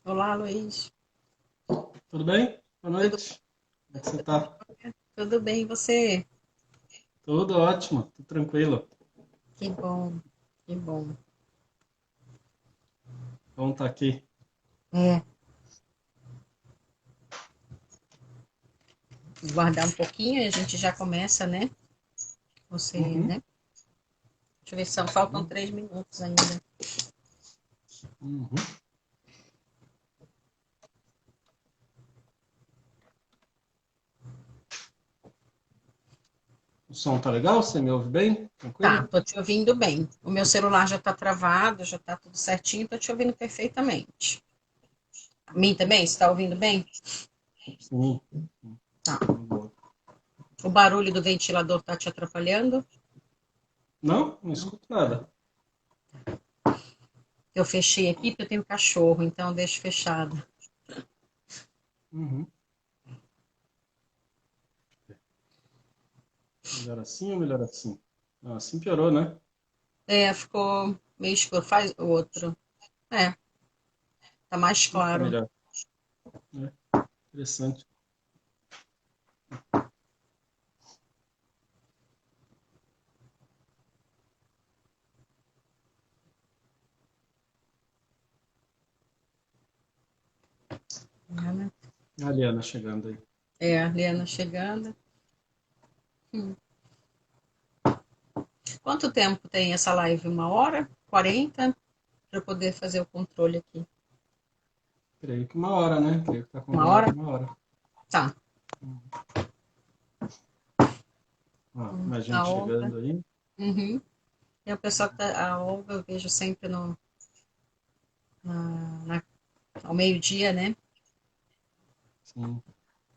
Olá, Luiz. Tudo bem? Boa Tudo, noite. Como é que você tá? tudo bem, e você? Tudo ótimo, tudo tranquilo. Que bom, que bom. Bom estar aqui. É, guardar um pouquinho e a gente já começa, né? Você, Uhum, né? Deixa eu ver se faltam uhum, 3 minutos ainda. uhum. O som tá legal? Você me ouve bem? Tá, Tranquilo? tô te ouvindo bem. O meu celular já tá travado, já tá tudo certinho, tô te ouvindo perfeitamente. A mim também? Você tá ouvindo bem? Sim. Tá. Tá boa. O barulho do ventilador tá te atrapalhando? Não? Não Não. escuto nada. Eu fechei aqui porque eu tenho cachorro, então eu deixo fechado. Uhum. Melhor assim ou melhor assim? Não, assim piorou, né? É, ficou meio escuro. Faz o outro. É, tá mais Não tá claro. melhor. É, interessante. A Liana chegando aí. É, a Liana chegando. Hum. Quanto tempo tem essa live? 1 hora? 40? Para eu poder fazer o controle aqui. Creio que 1 hora, né? Creio que tá 1 hora? combinado 1 hora. Tá. Ó, mais A gente Olga. chegando aí. Uhum. E o pessoal que tá, a Olga eu vejo sempre no, na, ao meio-dia, né? Sim.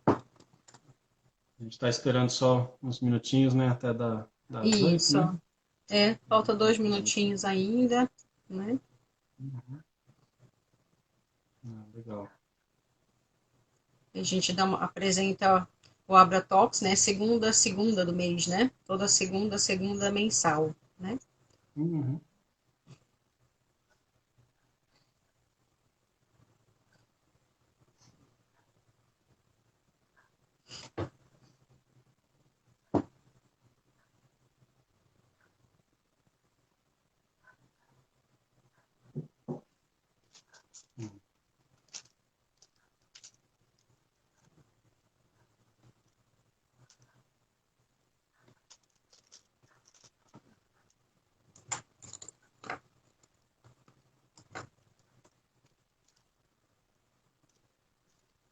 A gente tá esperando só uns minutinhos, né? Até das 8, Isso. né? É, falta dois Sim. minutinhos ainda, né? Uhum. Ah, legal. A gente apresenta o Abra Talks, né? Segunda do mês, né? Toda segunda mensal, né? Uhum.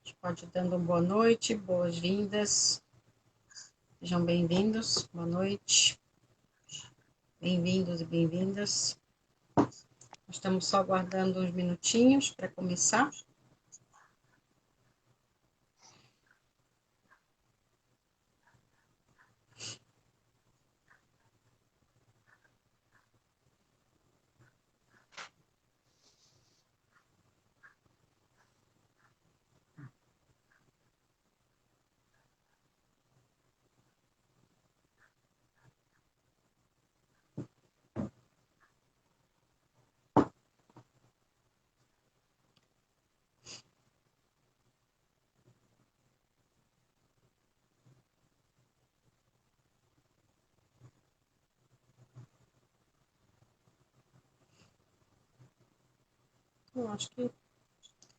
A gente pode ir dando boa noite, boas-vindas. Sejam bem-vindos, boa noite, bem-vindos e bem-vindas. Estamos só aguardando uns minutinhos para começar. Eu acho que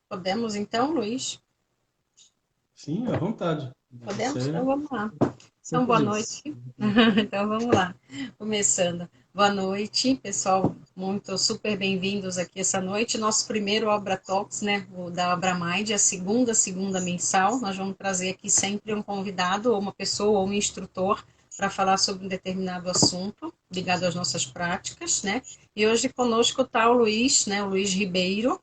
podemos então, Luiz? Sim, à vontade. Podemos? Então Você vamos lá. Então, sempre boa diz. noite. Então vamos lá, começando. Boa noite, pessoal, muito super bem-vindos aqui essa noite. Nosso primeiro Obra Talks, né, o da Obra Mind, a segunda mensal. Nós vamos trazer aqui sempre um convidado, ou uma pessoa, ou um instrutor, para falar sobre um determinado assunto ligado às nossas práticas, né? E hoje conosco está o Luiz, né, o Luiz Ribeiro.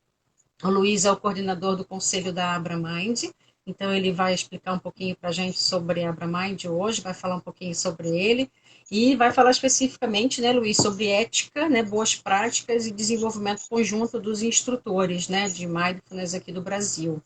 O Luiz é o coordenador do conselho da AbraMind, então ele vai explicar um pouquinho para a gente sobre a AbraMind hoje, vai falar um pouquinho sobre ele e vai falar especificamente, né, Luiz, sobre ética, né, boas práticas e desenvolvimento conjunto dos instrutores, né, de Mindfulness aqui do Brasil.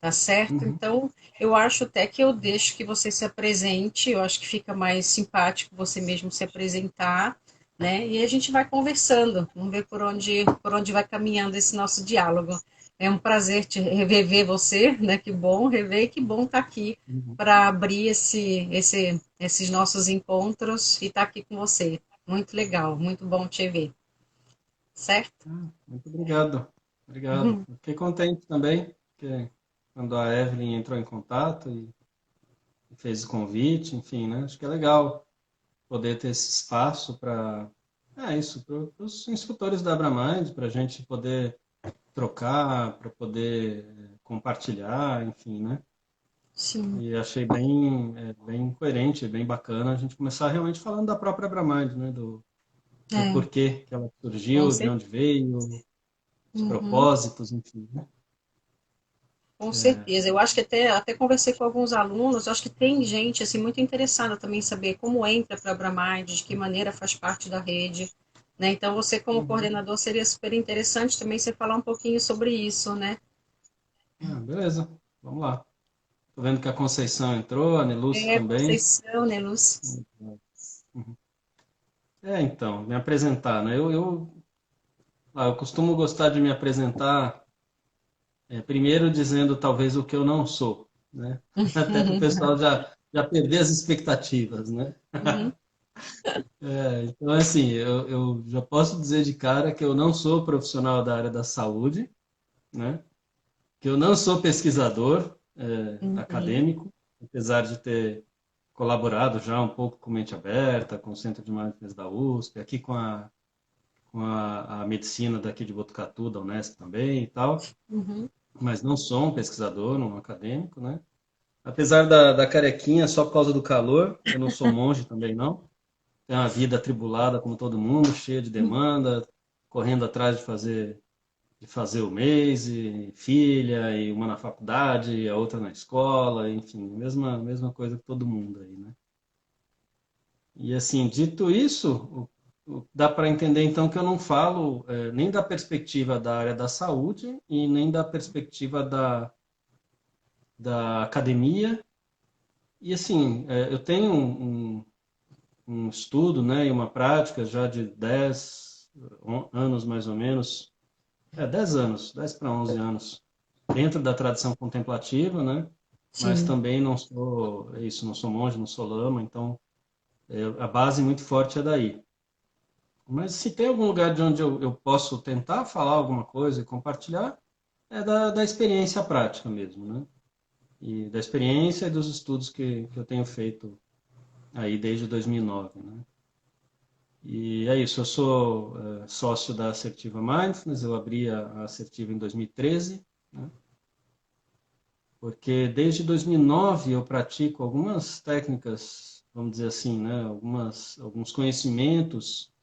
Tá certo? Uhum. Então, eu acho até que eu deixo que você se apresente, eu acho que fica mais simpático você mesmo se apresentar, né? E a gente vai conversando, vamos ver por onde vai caminhando esse nosso diálogo. É um prazer te rever você, né? Que bom rever e que bom estar aqui Uhum. para abrir esses nossos encontros e estar aqui com você. Muito legal, muito bom te ver, certo? Muito obrigado. Obrigado. Eu fiquei contente também, porque quando a Evelyn entrou em contato e fez o convite, enfim, né? Acho que é legal poder ter esse espaço para, isso, para os instrutores da Abramind, para a gente poder trocar, para poder compartilhar, enfim, né? Sim, E achei bem, bem coerente, bem bacana a gente começar realmente falando da própria Abramind, né? Do é, porquê que ela com surgiu, de certeza. onde veio, os Uhum. propósitos, enfim, né? Com certeza. Eu acho que até conversei com alguns alunos, eu acho que tem gente assim, muito interessada também em saber como entra para a Bramind, de que maneira faz parte da rede. Né? Então, você, como Uhum. coordenador, seria super interessante também você falar um pouquinho sobre isso, né? Beleza, vamos lá. Tô vendo que a Conceição entrou, a Neluce É, também. Conceição, né, Luz? Uhum. Então, me apresentar, né? Eu costumo gostar de me apresentar, primeiro dizendo talvez o que eu não sou, né? Até para o pessoal já perder as expectativas, né? Uhum. Então, assim, eu já posso dizer de cara que eu não sou profissional da área da saúde, né? Que eu não sou pesquisador, Uhum. acadêmico, apesar de ter colaborado já um pouco com Mente Aberta, com o Centro de Mindfulness da USP, aqui com a medicina daqui de Botucatu, da Unesp também e tal, Uhum. mas não sou um pesquisador, um acadêmico, né? Apesar da carequinha, só por causa do calor, eu não sou monge também não. Tenho uma vida atribulada como todo mundo, cheia de demanda, correndo atrás de fazer o mês, e filha, e uma na faculdade, e a outra na escola, enfim, mesma coisa que todo mundo aí, né? E assim, dito isso, dá para entender então que eu não falo nem da perspectiva da área da saúde e nem da perspectiva da academia. E assim, eu tenho um estudo, né, e uma prática já de 10 anos mais ou menos, 10 anos, 10 para 11 anos, dentro da tradição contemplativa, né? Mas Sim. também não sou isso, não sou monge, não sou lama, então a base muito forte é daí. Mas se tem algum lugar de onde eu posso tentar falar alguma coisa e compartilhar, é da experiência prática mesmo, né? E da experiência e dos estudos que eu tenho feito aí desde 2009, né? E é isso, eu sou sócio da Assertiva Mindfulness, eu abri a Assertiva em 2013, né? Porque desde 2009 eu pratico algumas técnicas, vamos dizer assim, né? Alguns conhecimentos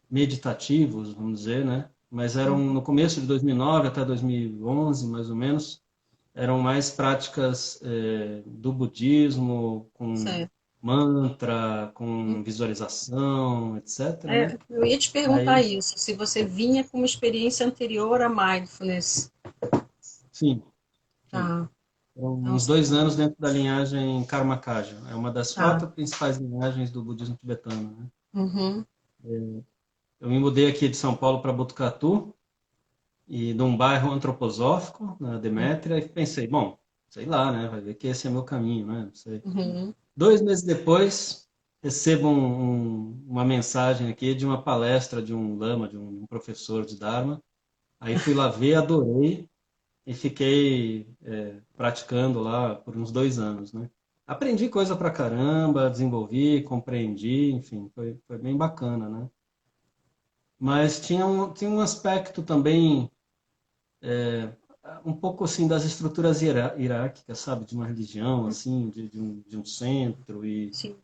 meditativos, vamos dizer, né? Mas eram no começo de 2009 até 2011, mais ou menos, eram mais práticas do budismo, com Certo. mantra, com visualização, etc., né? Eu ia te perguntar Aí, isso, se você vinha com uma experiência anterior a mindfulness. sim, sim. Tá. Foram Então, uns 2 anos dentro da linhagem Karmakaja. É uma das tá. 4 principais linhagens do budismo tibetano, né? Uhum. Eu me mudei aqui de São Paulo para Botucatu, e num bairro antroposófico, na Demétria, e pensei, bom, sei lá, né? Vai ver que esse é meu caminho, né? Não sei. Uhum. 2 meses depois, recebo uma mensagem aqui de uma palestra de um lama, de um professor de Dharma. Aí fui lá ver, adorei e fiquei praticando lá por uns 2 anos, né? Aprendi coisa pra caramba, desenvolvi, compreendi, enfim, foi bem bacana, né? Mas tinha um aspecto também um pouco assim das estruturas hierárquicas, sabe, de uma religião, assim, de um centro Sim.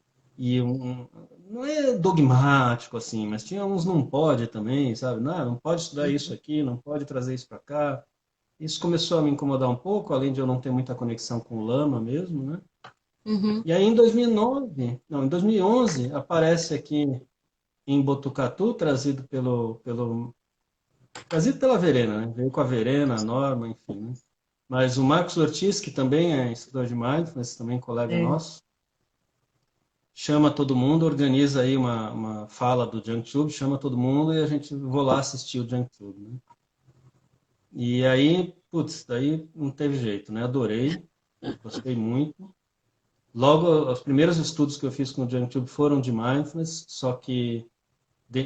não é dogmático assim, mas tinha uns não pode também, sabe, não pode estudar isso Uhum. aqui, não pode trazer isso para cá. Isso começou a me incomodar um pouco, além de eu não ter muita conexão com o Lama mesmo, né? Uhum. E aí em 2009, não, em 2011 aparece aqui em Botucatu, trazido pela Verena, né? Veio com a Verena, a Norma, enfim, né? Mas o Marcos Ortiz, que também é instrutor de Mindfulness, também colega É. nosso, chama todo mundo, organiza aí uma fala do Junk Tube, chama todo mundo e a gente vou lá assistir o Junk Tube, né? E aí, putz, daí não teve jeito, né? Adorei, gostei muito. Logo, os primeiros estudos que eu fiz com o YouTube foram de mindfulness, só que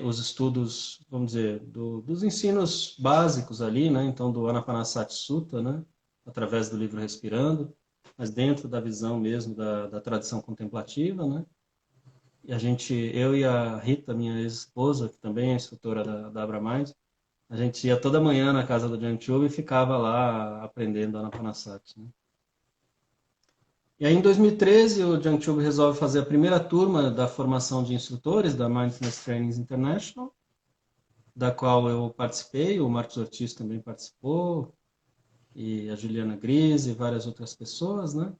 os estudos, vamos dizer, dos ensinos básicos ali, né? Então, do Anapanasati Sutta, né? Através do livro Respirando, mas dentro da visão mesmo da tradição contemplativa, né? E eu e a Rita, minha ex-esposa, que também é instrutora da Abra Mind, a gente ia toda manhã na casa do Janchuba e ficava lá aprendendo Anapanasati, né? E aí, em 2013, o Janchuba resolve fazer a primeira turma da formação de instrutores da Mindfulness Trainings International, da qual eu participei, o Marcos Ortiz também participou, e a Juliana Grise e várias outras pessoas, né?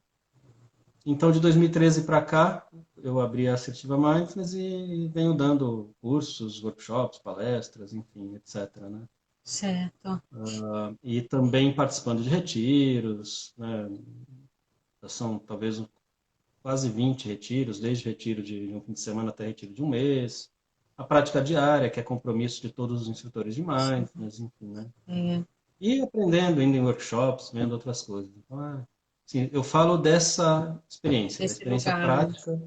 Então, de 2013 para cá, eu abri a Assertiva Mindfulness e venho dando cursos, workshops, palestras, enfim, etc., né? Certo. E também participando de retiros, né? São talvez quase 20 retiros, desde retiro de um fim de semana até retiro de um mês. A prática diária, que é compromisso de todos os instrutores de Mindfulness, enfim, né? É, E aprendendo, indo em workshops, vendo outras coisas. Então, assim, eu falo dessa experiência, da desse experiência lugar, né? prática,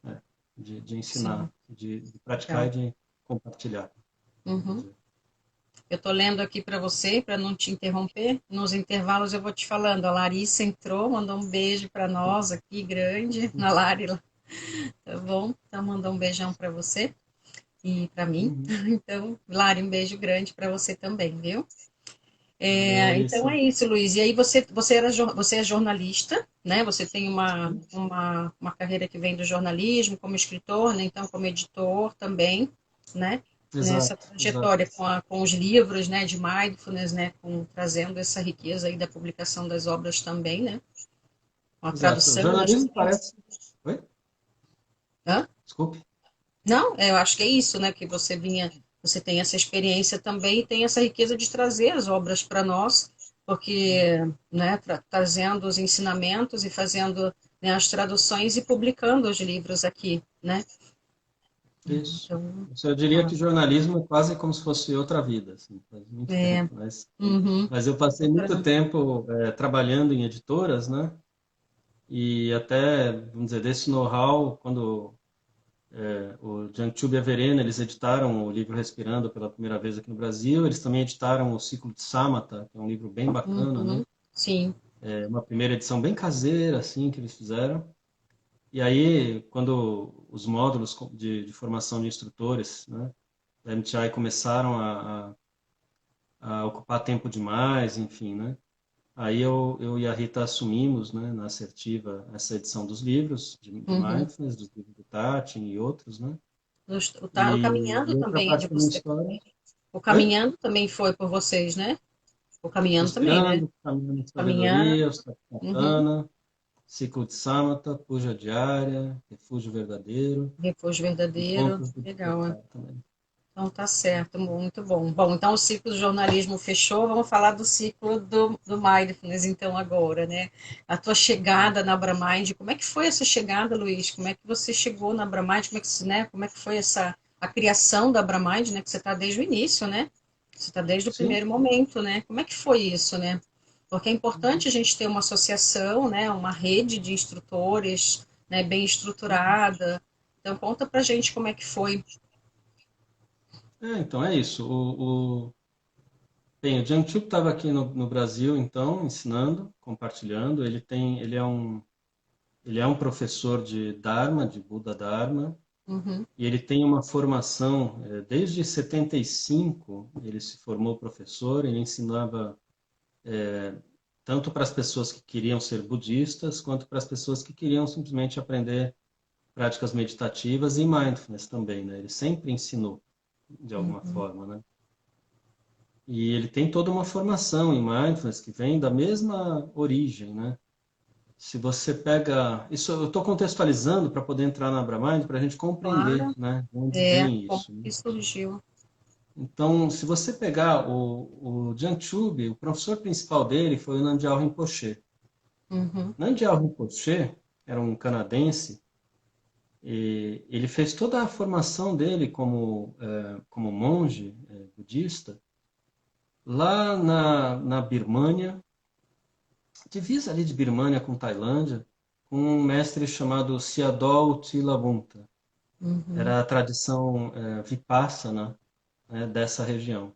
né, de Sim, ensinar, de praticar e legal. de compartilhar. Vamos Uhum. dizer. Eu estou lendo aqui para você, para não te interromper. Nos intervalos eu vou te falando. A Larissa entrou, mandou um beijo para nós aqui, grande, na Lari, tá bom? Então, mandou um beijão para você e para mim. Uhum. Então, Lari, um beijo grande para você também, viu? Valeu, Então Alice. é isso, Luiz. E aí você é jornalista, né? Você tem uma carreira que vem do jornalismo como escritor, né? Então como editor também, né? Nessa Exato, exato. trajetória com os livros, né? De mindfulness, né? Trazendo essa riqueza aí da publicação das obras também, né? Com a Exato. O tradução das jornalismo coisas. parece. Oi? Hã? Desculpe. Não, eu acho que é isso, né? Que você tem essa experiência também e tem essa riqueza de trazer as obras para nós, porque, né, trazendo os ensinamentos e fazendo, né, as traduções e publicando os livros aqui, né? Isso. Então, Eu diria ah, que jornalismo é quase como se fosse outra vida, assim, faz muito é, tempo, uhum, mas eu passei muito tempo trabalhando em editoras, né? E até, vamos dizer, desse know-how, quando o Jiangtube e a Verena, eles editaram o livro Respirando pela primeira vez aqui no Brasil, eles também editaram o Ciclo de Samatha, que é um livro bem bacana, né? uhum, sim, É uma primeira edição bem caseira, assim, que eles fizeram. E aí, quando os módulos de formação de instrutores, né, da MTI começaram a ocupar tempo demais, enfim, né? Aí eu e a Rita assumimos, né, na Assertiva, essa edição dos livros de uhum. Mindfulness, dos livros do Tati e outros, né? O Caminhando E outra também é de parte da minha você. história. O Oi? Caminhando também foi por vocês, né? O Caminhando também, né? Respirando, Caminhando de Caminhando, Sabedoria, o uhum. Satipatthana, Ciclo de Samatha, Puja Diária, Refúgio Verdadeiro, Refúgio Verdadeiro, Encontros do legal, né? Despertar também. Então tá certo, muito bom. Bom, então o ciclo do jornalismo fechou, vamos falar do ciclo do Mindfulness então agora, né? A tua chegada na Abramind, como é que foi essa chegada, Luiz? Como é que você chegou na Abramind? Como é que foi a criação da Abramind, né? Que você está desde o início, né? Você está desde o Sim? primeiro momento, né? Como é que foi isso, né? Porque é importante a gente ter uma associação, né? Uma rede de instrutores, né? Bem estruturada. Então conta pra gente como é que foi. Então é isso. Bem, o Jiangchuck estava aqui no Brasil, então, ensinando, compartilhando. Ele é um professor de Dharma, de Buda Dharma, Uhum, e ele tem uma formação, desde 75, ele se formou professor, ele ensinava tanto para as pessoas que queriam ser budistas, quanto para as pessoas que queriam simplesmente aprender práticas meditativas e mindfulness também, né? Ele sempre ensinou, de alguma uhum. forma, né? E ele tem toda uma formação em mindfulness que vem da mesma origem, né? Se você pega. Isso eu estou contextualizando para poder entrar na AbraMind para a gente compreender, Claro, né, de onde é, vem como isso, né? que surgiu. Então, se você pegar o Jiang Chube, o professor principal dele foi o Nandiao Rinpoche. Uhum, Nandiao Rinpoche era um canadense e ele fez toda a formação dele como monge budista lá na Birmânia, divisa ali de Birmânia com Tailândia, com um mestre chamado Siadol Tilawunta. Uhum. Era a tradição Vipassana, né, dessa região.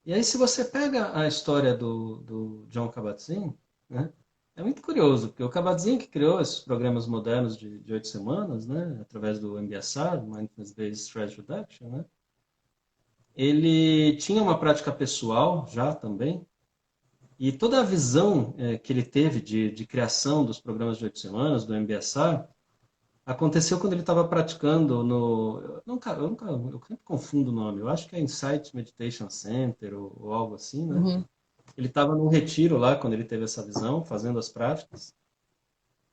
E aí, se você pega a história do John Kabat-Zinn, né, é muito curioso, porque o Kabat-Zinn que criou esses programas modernos de 8 semanas, né, através do MBSR, Mindfulness Based Stress Reduction, né, ele tinha uma prática pessoal já também, e toda a visão que ele teve de criação dos programas de 8 semanas, do MBSR, aconteceu quando ele estava praticando no. Eu sempre confundo o nome, eu acho que é Insight Meditation Center ou algo assim, né? Uhum. Ele estava num retiro lá quando ele teve essa visão, fazendo as práticas.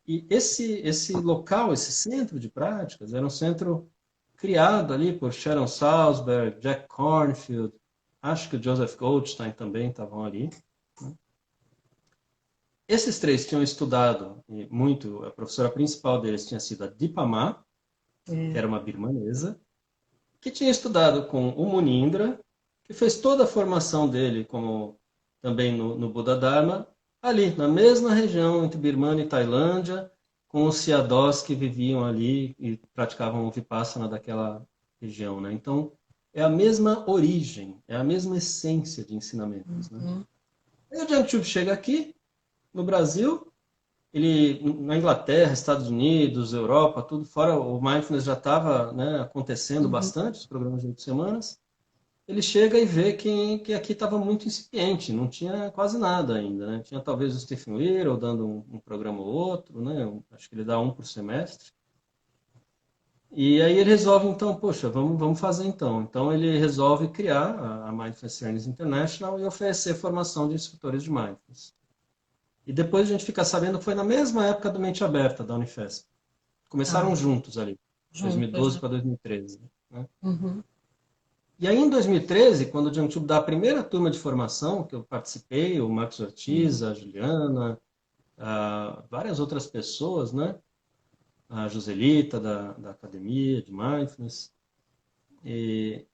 E esse local, esse centro de práticas, era um centro criado ali por Sharon Salzberg, Jack Kornfield, acho que o Joseph Goldstein também estavam ali. Esses três tinham estudado muito, a professora principal deles tinha sido a Dipa Ma, que É. era uma birmanesa, que tinha estudado com o Munindra, que fez toda a formação dele, como também no Buda Dharma, ali, na mesma região entre Birmania e Tailândia, com os Siadós que viviam ali e praticavam o Vipassana daquela região, né? Então, é a mesma origem, é a mesma essência de ensinamentos, né? Uhum. Aí o Jiang chega aqui, no Brasil, ele na Inglaterra, Estados Unidos, Europa, tudo fora, o mindfulness já estava, né, acontecendo Uhum. bastante, os programas de 8 semanas. Ele chega e vê que aqui estava muito incipiente, não tinha quase nada ainda, né? Tinha talvez o Stephen Weir dando um programa ou outro, né? Acho que ele dá um por semestre. E aí ele resolve, então, poxa, vamos fazer então. Então ele resolve criar a Mindfulness Trainers International e oferecer formação de instrutores de Mindfulness. E depois a gente fica sabendo que foi na mesma época do Mente Aberta, da Unifesp. Ah, Começaram juntos ali, juntas, 2012 né? para 2013. Né? Uhum. E aí, em 2013, quando o Jiangtube dá a primeira turma de formação, que eu participei, o Marcos Uhum. Ortiz, a Juliana, várias outras pessoas, né? A Joselita, da Academia de Mindfulness. E,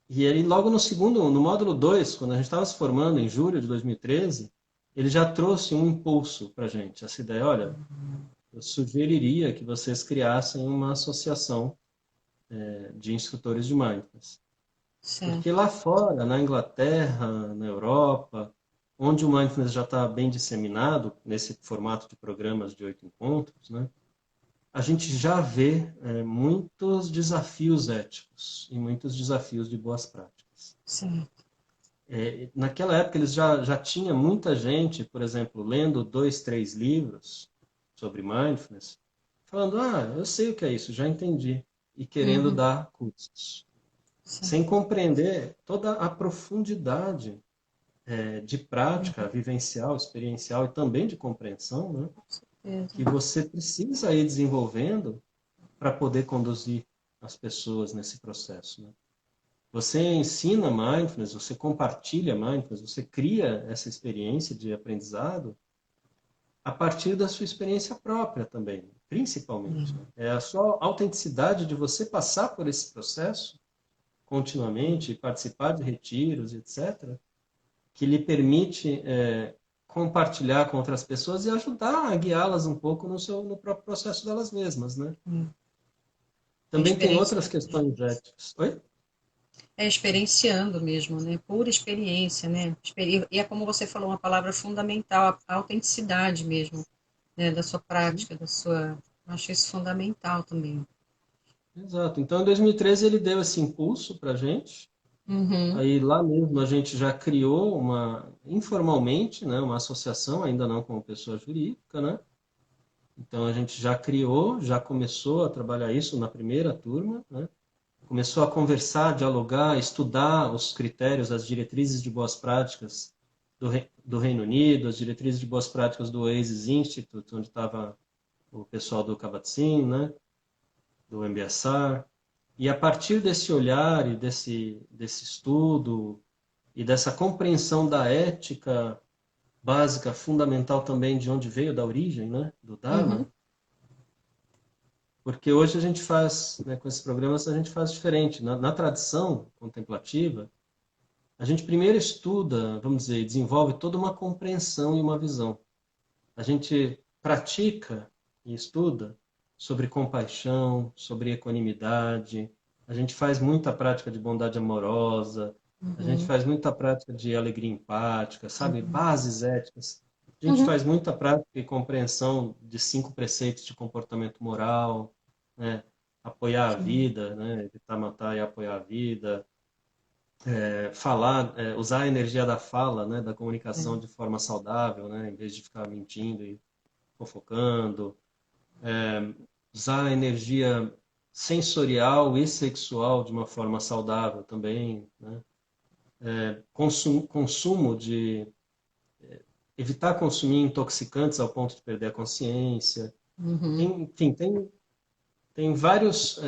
e ele, logo no segundo, no módulo 2, quando a gente estava se formando, em julho de 2013, ele já trouxe um impulso para a gente, essa ideia, olha, eu sugeriria que vocês criassem uma associação de instrutores de Mindfulness. Porque Certo. lá fora, na Inglaterra, na Europa, onde o mindfulness já está bem disseminado, nesse formato de programas de 8 encontros, né, a gente já vê muitos desafios éticos e muitos desafios de boas práticas. Certo. Naquela época, eles já tinha muita gente, por exemplo, lendo 2, 3 livros sobre mindfulness, falando, eu sei o que é isso, já entendi, e querendo Uhum. dar cursos sem Certo. compreender toda a profundidade de prática Uhum. vivencial, experiencial e também de compreensão, né, Com certeza. que você precisa ir desenvolvendo para poder conduzir as pessoas nesse processo. Né? Você ensina mindfulness, você compartilha mindfulness, você cria essa experiência de aprendizado a partir da sua experiência própria também, principalmente. Né? Uhum. É a sua autenticidade de você passar por esse processo continuamente, participar de retiros, etc., que lhe permite compartilhar com outras pessoas e ajudar a guiá-las um pouco no próprio processo delas mesmas, né? Uhum. Também tem outras Experienciando questões mesmo. éticas. Oi? É experienciando mesmo, né? Pura experiência, né? E é como você falou, uma palavra fundamental, a autenticidade mesmo, né? Da sua Sim, prática, da sua. Acho isso fundamental também. exato. Então, em 2013, ele deu esse impulso para a gente. Uhum. Aí, lá mesmo, a gente já criou informalmente, né, uma associação, ainda não como pessoa jurídica, né? Então, a gente já criou, já começou a trabalhar isso na primeira turma, né? Começou a conversar, dialogar, estudar os critérios, as diretrizes de boas práticas do Reino Unido, as diretrizes de boas práticas do Oasis Institute, onde estava o pessoal do Kabat-Zinn, né, do MBSR. E a partir desse olhar e desse estudo e dessa compreensão da ética básica, fundamental também de onde veio, da origem, né, do Uhum. Dharma, porque hoje a gente faz, né, com esses programas, a gente faz diferente. Na tradição contemplativa, A gente primeiro estuda, vamos dizer, desenvolve toda uma compreensão e uma visão. A gente pratica e estuda sobre compaixão, sobre equanimidade. A gente faz muita prática de bondade amorosa. A gente Uhum, faz muita prática de alegria empática, sabe? uhum, Bases éticas. A gente uhum, faz muita prática e compreensão de 5 preceitos de comportamento moral, né? Apoiar a sim, vida, né? Evitar matar e apoiar a vida. Falar, usar a energia da fala, né? Da comunicação é, de forma saudável, né? Em vez de ficar mentindo e fofocando, usar a energia sensorial e sexual de uma forma saudável também, né? Consumo de evitar consumir intoxicantes ao ponto de perder a consciência. uhum, Enfim, tem vários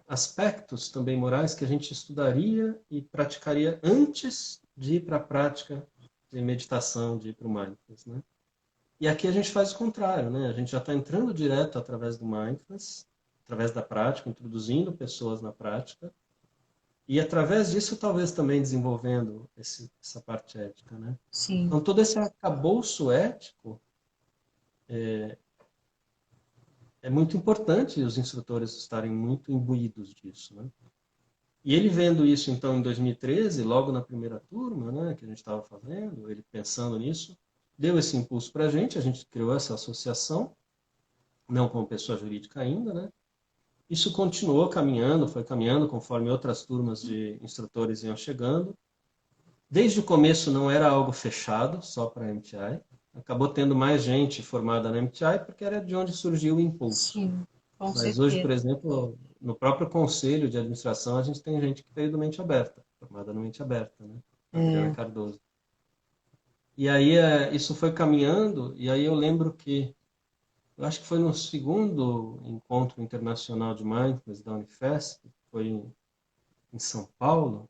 aspectos também morais que a gente estudaria e praticaria antes de ir para a prática de meditação, de ir para o mindfulness, né? E aqui a gente faz o contrário, né? A gente já está entrando direto através do mindfulness, através da prática, introduzindo pessoas na prática, e através disso talvez também desenvolvendo essa parte ética, né? sim, Então todo esse arcabouço ético é muito importante os instrutores estarem muito imbuídos disso, né? E ele vendo isso então em 2013, logo na primeira turma, né, que a gente estava fazendo, ele pensando nisso, deu esse impulso para a gente criou essa associação, não como pessoa jurídica ainda, né? Isso continuou caminhando, foi caminhando conforme outras turmas de instrutores iam chegando. Desde o começo não era algo fechado, só para a MTI. Acabou tendo mais gente formada na MTI porque era de onde surgiu o impulso. sim, com Mas hoje, por certeza. exemplo, no próprio conselho de administração, a gente tem gente que veio do Mente Aberta, formada no Mente Aberta, né? Adriana É, Cardoso. E aí isso foi caminhando, e aí eu lembro que, eu acho que foi no segundo encontro internacional de Mindfulness da Unifesp, que foi em São Paulo,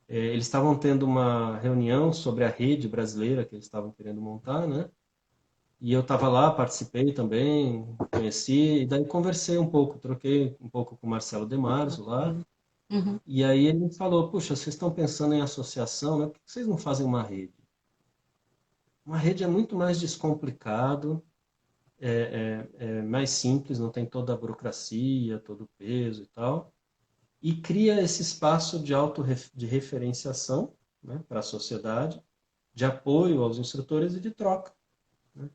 eles estavam tendo uma reunião sobre a rede brasileira que eles estavam querendo montar, né? E eu estava lá, participei também, conheci, e daí conversei um pouco, troquei um pouco com o Marcelo Demarzo lá, bacana. Uhum, e aí ele me falou, puxa, vocês estão pensando em associação, né? Por que vocês não fazem uma rede? Uma rede é muito mais descomplicado, é mais simples, não tem toda a burocracia, todo o peso e tal, e cria esse espaço de de referenciação, né, para a sociedade, de apoio aos instrutores e de troca. Né?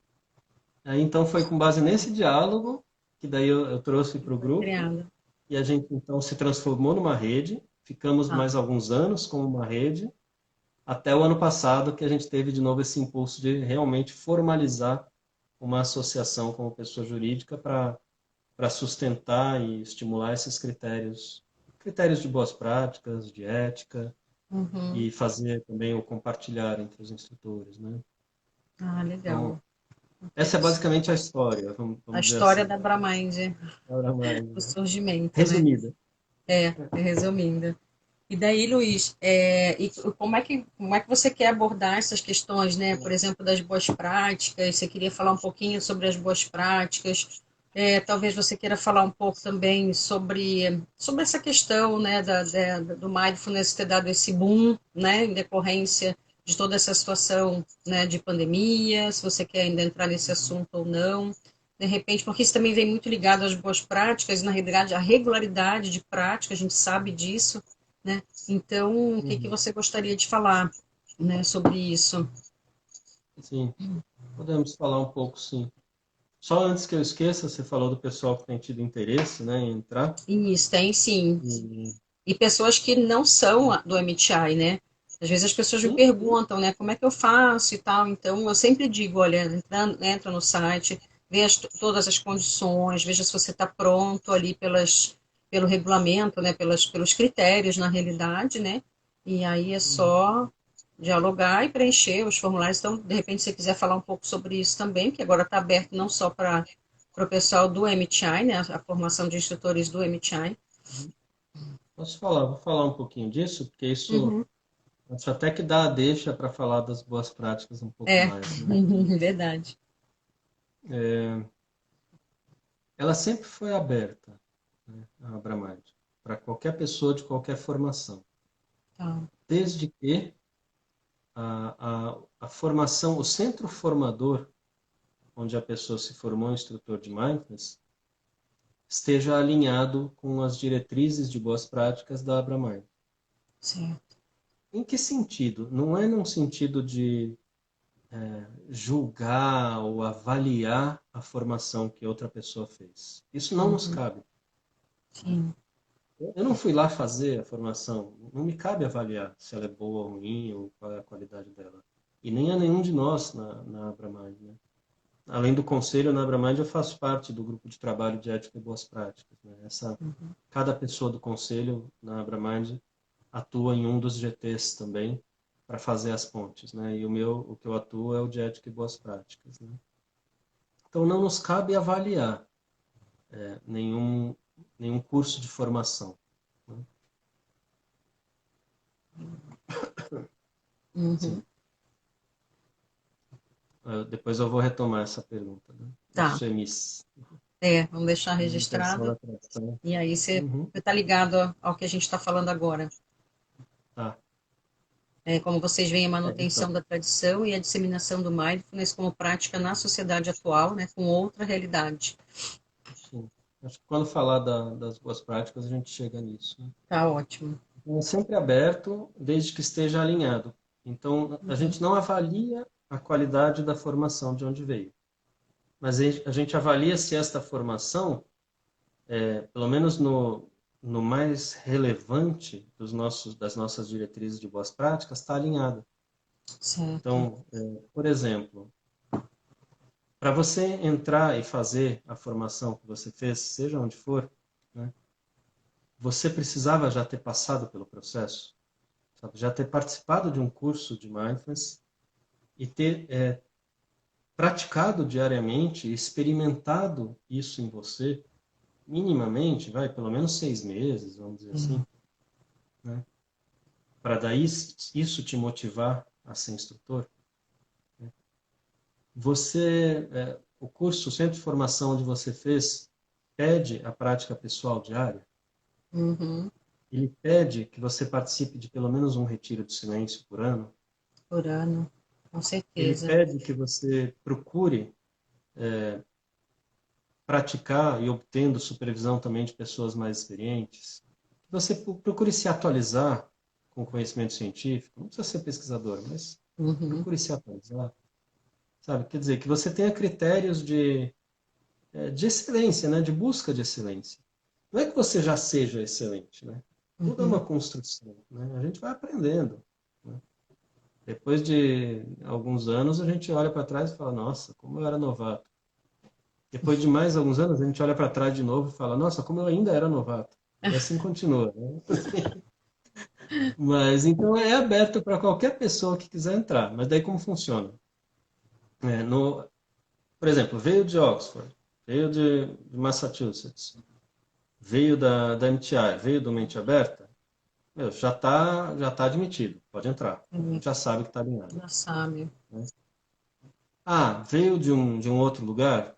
Aí, então foi com base nesse diálogo que daí eu trouxe para o foi grupo criada. e a gente então se transformou numa rede, ficamos Ah, mais alguns anos como uma rede, até o ano passado que a gente teve de novo esse impulso de realmente formalizar uma associação como pessoa jurídica para sustentar e estimular esses critérios de boas práticas, de ética, uhum. e fazer também o compartilhar entre os instrutores, né? Ah, Então, legal. essa é Interessante. basicamente a história, A vamos dizer história assim, da Bramind, agora mais, o né? surgimento, né? Resumida. Resumindo. E daí, Luiz, e como é que você quer abordar essas questões, né? Por exemplo, das boas práticas, você queria falar um pouquinho sobre as boas práticas, talvez você queira falar um pouco também sobre essa questão, né, do mindfulness ter dado esse boom, né, em decorrência de toda essa situação, né, de pandemia, se você quer ainda entrar nesse assunto ou não, de repente, porque isso também vem muito ligado às boas práticas, e na realidade a regularidade de prática, a gente sabe disso, né? Então, o que que Uhum. você gostaria de falar, né, sobre isso? Sim, podemos falar um pouco, sim. Só antes que eu esqueça, você falou do pessoal que tem tido interesse, né, em entrar. Isso, tem sim. E, E pessoas que não são do MTI, né? Às vezes as pessoas me sim, perguntam, né, como é que eu faço e tal. Então, eu sempre digo, olha, entra no site, vê todas as condições, veja se você está pronto ali pelo regulamento, né, pelos critérios, na realidade, né? E aí é uhum. só dialogar e preencher os formulários. Então, de repente, se você quiser falar um pouco sobre isso também, que agora está aberto não só para o pessoal do MTI, né, a formação de instrutores do MTI. Posso falar, vou falar um pouquinho disso, porque isso Uhum. acho até que dá a deixa para falar das boas práticas um pouco É, mais, né? verdade. Ela sempre foi aberta, né, a Abramide, para qualquer pessoa de qualquer formação. Tá. desde que a formação, o centro formador, onde a pessoa se formou instrutor de mindfulness, esteja alinhado com as diretrizes de boas práticas da Abraham. Sim. Em que sentido? Não é num sentido de julgar ou avaliar a formação que outra pessoa fez. Isso não nos Uhum. cabe. Sim. Eu não fui lá fazer a formação, não me cabe avaliar se ela é boa ou ruim ou qual é a qualidade dela. E nem a nenhum de nós na Abramind, né? Além do conselho na Abramind, eu faço parte do grupo de trabalho de ética e boas práticas, né? Uhum. Cada pessoa do conselho na Abramind atua em um dos GTs também para fazer as pontes, né? E o que eu atuo é o de ética e boas práticas, né? Então não nos cabe avaliar nenhum curso de formação, né? Uhum. Sim. Depois eu vou retomar essa pergunta, né? Tá. Isso é Miss. Vamos deixar Manutenção registrado. da tradição. E aí você Uhum. está ligado ao que a gente está falando agora. Tá. Como vocês veem, a manutenção Então, da tradição e a disseminação do mindfulness como prática na sociedade atual, né, com outra realidade. sim. Acho que quando falar das boas práticas, a gente chega nisso, né? Tá ótimo. Então, é sempre aberto, desde que esteja alinhado. Então, a Uhum. gente não avalia a qualidade da formação de onde veio, mas a gente avalia se esta formação, pelo menos no mais relevante das nossas diretrizes de boas práticas, está alinhada. Certo. Então, por exemplo, para você entrar e fazer a formação que você fez, seja onde for, né, você precisava já ter passado pelo processo, sabe? Já ter participado de um curso de mindfulness e ter praticado diariamente, experimentado isso em você, minimamente, vai, pelo menos 6 meses, vamos dizer assim, Hum. né? Para daí isso te motivar a ser instrutor. O curso, o centro de formação onde você fez, pede a prática pessoal diária. Uhum. Ele pede que você participe de pelo menos um retiro de silêncio por ano. Por ano, com Ele certeza. pede que você procure praticar e obtendo supervisão também de pessoas mais experientes. Que você procure se atualizar com conhecimento científico. Não precisa ser pesquisador, mas Uhum. procure se atualizar. Sabe? Quer dizer, que você tenha critérios de excelência, né? De busca de excelência. Não é que você já seja excelente, né? Tudo é Uhum. uma construção, né? A gente vai aprendendo, né? Depois de alguns anos, a gente olha para trás e fala, nossa, como eu era novato. Depois de mais alguns anos, a gente olha para trás de novo e fala, nossa, como eu ainda era novato. E assim continua, né? Mas então é aberto para qualquer pessoa que quiser entrar. Mas daí como funciona? Por exemplo, veio de Oxford, veio de Massachusetts, veio da MTI, veio do Mente Aberta, meu, já tá admitido, pode entrar. Já sabe que está alinhado, Já sabe. né? Ah, veio de um outro lugar,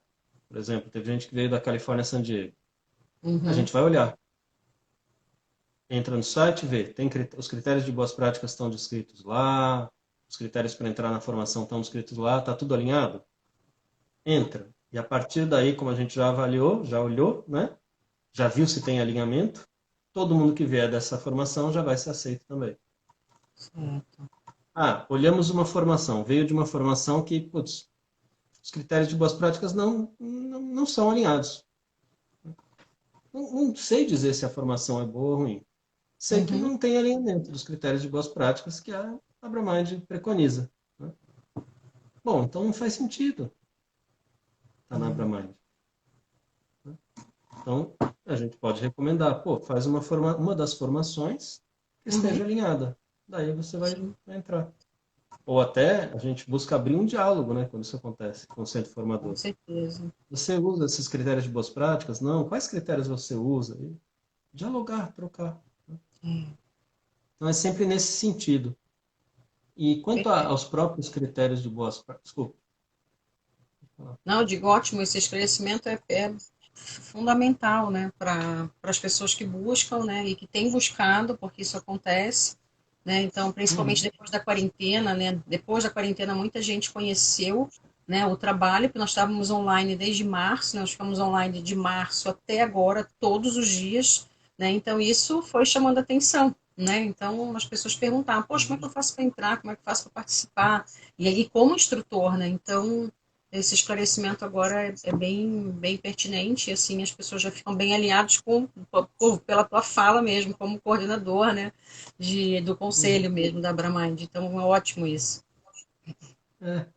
por exemplo, teve gente que veio da Califórnia, San Diego. A Uhum. gente vai olhar. Entra no site, vê, os critérios de boas práticas estão descritos lá, os critérios para entrar na formação estão descritos lá, está tudo alinhado? Entra. E a partir daí, como a gente já avaliou, já olhou, né? Já viu se tem alinhamento, todo mundo que vier dessa formação já vai ser aceito também. Certo. Ah, olhamos uma formação, veio de uma formação que, putz, os critérios de boas práticas não são alinhados. Não sei dizer se a formação é boa ou ruim. Sei que Uhum. não tem alinhamento dos critérios de boas práticas que a Abramind preconiza, né? Bom, então não faz sentido estar na Uhum. Abramind, né? Então, a gente pode recomendar, pô, faz uma das formações que Uhum. esteja alinhada. Daí você vai, Sim, vai entrar. Ou até a gente busca abrir um diálogo, né, quando isso acontece com o centro com formador. certeza. Você usa esses critérios de boas práticas? Não. Quais critérios você usa? E dialogar, trocar, né? É. Então é sempre nesse sentido. E quanto Perfeito. aos próprios critérios de boas práticas, desculpa. Não, eu digo ótimo, esse esclarecimento é fundamental, né, para as pessoas que buscam, né, e que têm buscado, porque isso acontece, né? Então, principalmente Uhum. depois da quarentena, né? Depois da quarentena, muita gente conheceu, né, o trabalho, porque nós estávamos online desde março, né? Nós ficamos online de março até agora, todos os dias, né? Então, isso foi chamando atenção, né? Então, as pessoas perguntavam, poxa, como é que eu faço para entrar? Como é que eu faço para participar? E aí, como instrutor, né? Então, esse esclarecimento agora é bem, bem pertinente, e assim as pessoas já ficam bem alinhadas pela tua fala mesmo, como coordenador, né, do conselho Uhum. mesmo da Abramind. Então é ótimo isso.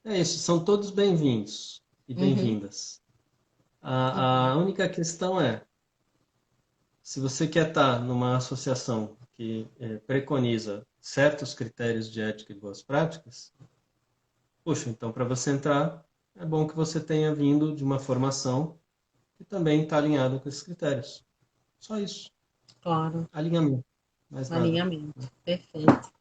É isso, são todos bem-vindos e Uhum, bem-vindas. A única questão é, se você quer estar numa associação que preconiza certos critérios de ética e boas práticas, puxa, então para você entrar, é bom que você tenha vindo de uma formação que também está alinhada com esses critérios. Só isso. claro, Alinhamento, mais nada. alinhamento, perfeito.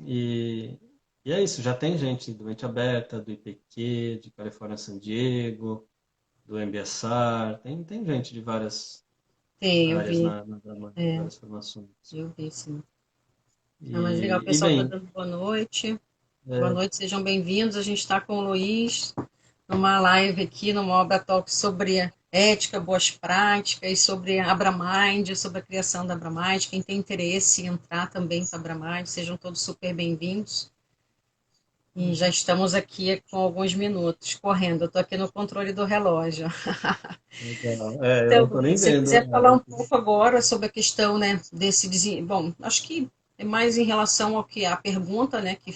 E, e é isso, já tem gente do Mente Aberta, do IPQ, de Califórnia San Diego, do MBSR, tem gente de várias Tem, eu áreas vi, na Brahma, é, várias formações. eu vi sim. Não, mas legal, o E pessoal está bem, dando boa noite. Boa é, noite, sejam bem-vindos. A gente está com o Luiz numa live aqui, numa obra talk sobre ética, boas práticas, sobre a Abramind, sobre a criação da Abramind. Quem tem interesse em entrar também para a Abramind, sejam todos super bem-vindos. E já estamos aqui com alguns minutos correndo. Eu estou aqui no controle do relógio. legal. É, eu Então, não estou nem se você vendo a quiser falar hora um aqui. pouco agora sobre a questão, né, bom, acho que é mais em relação ao que a pergunta, né, que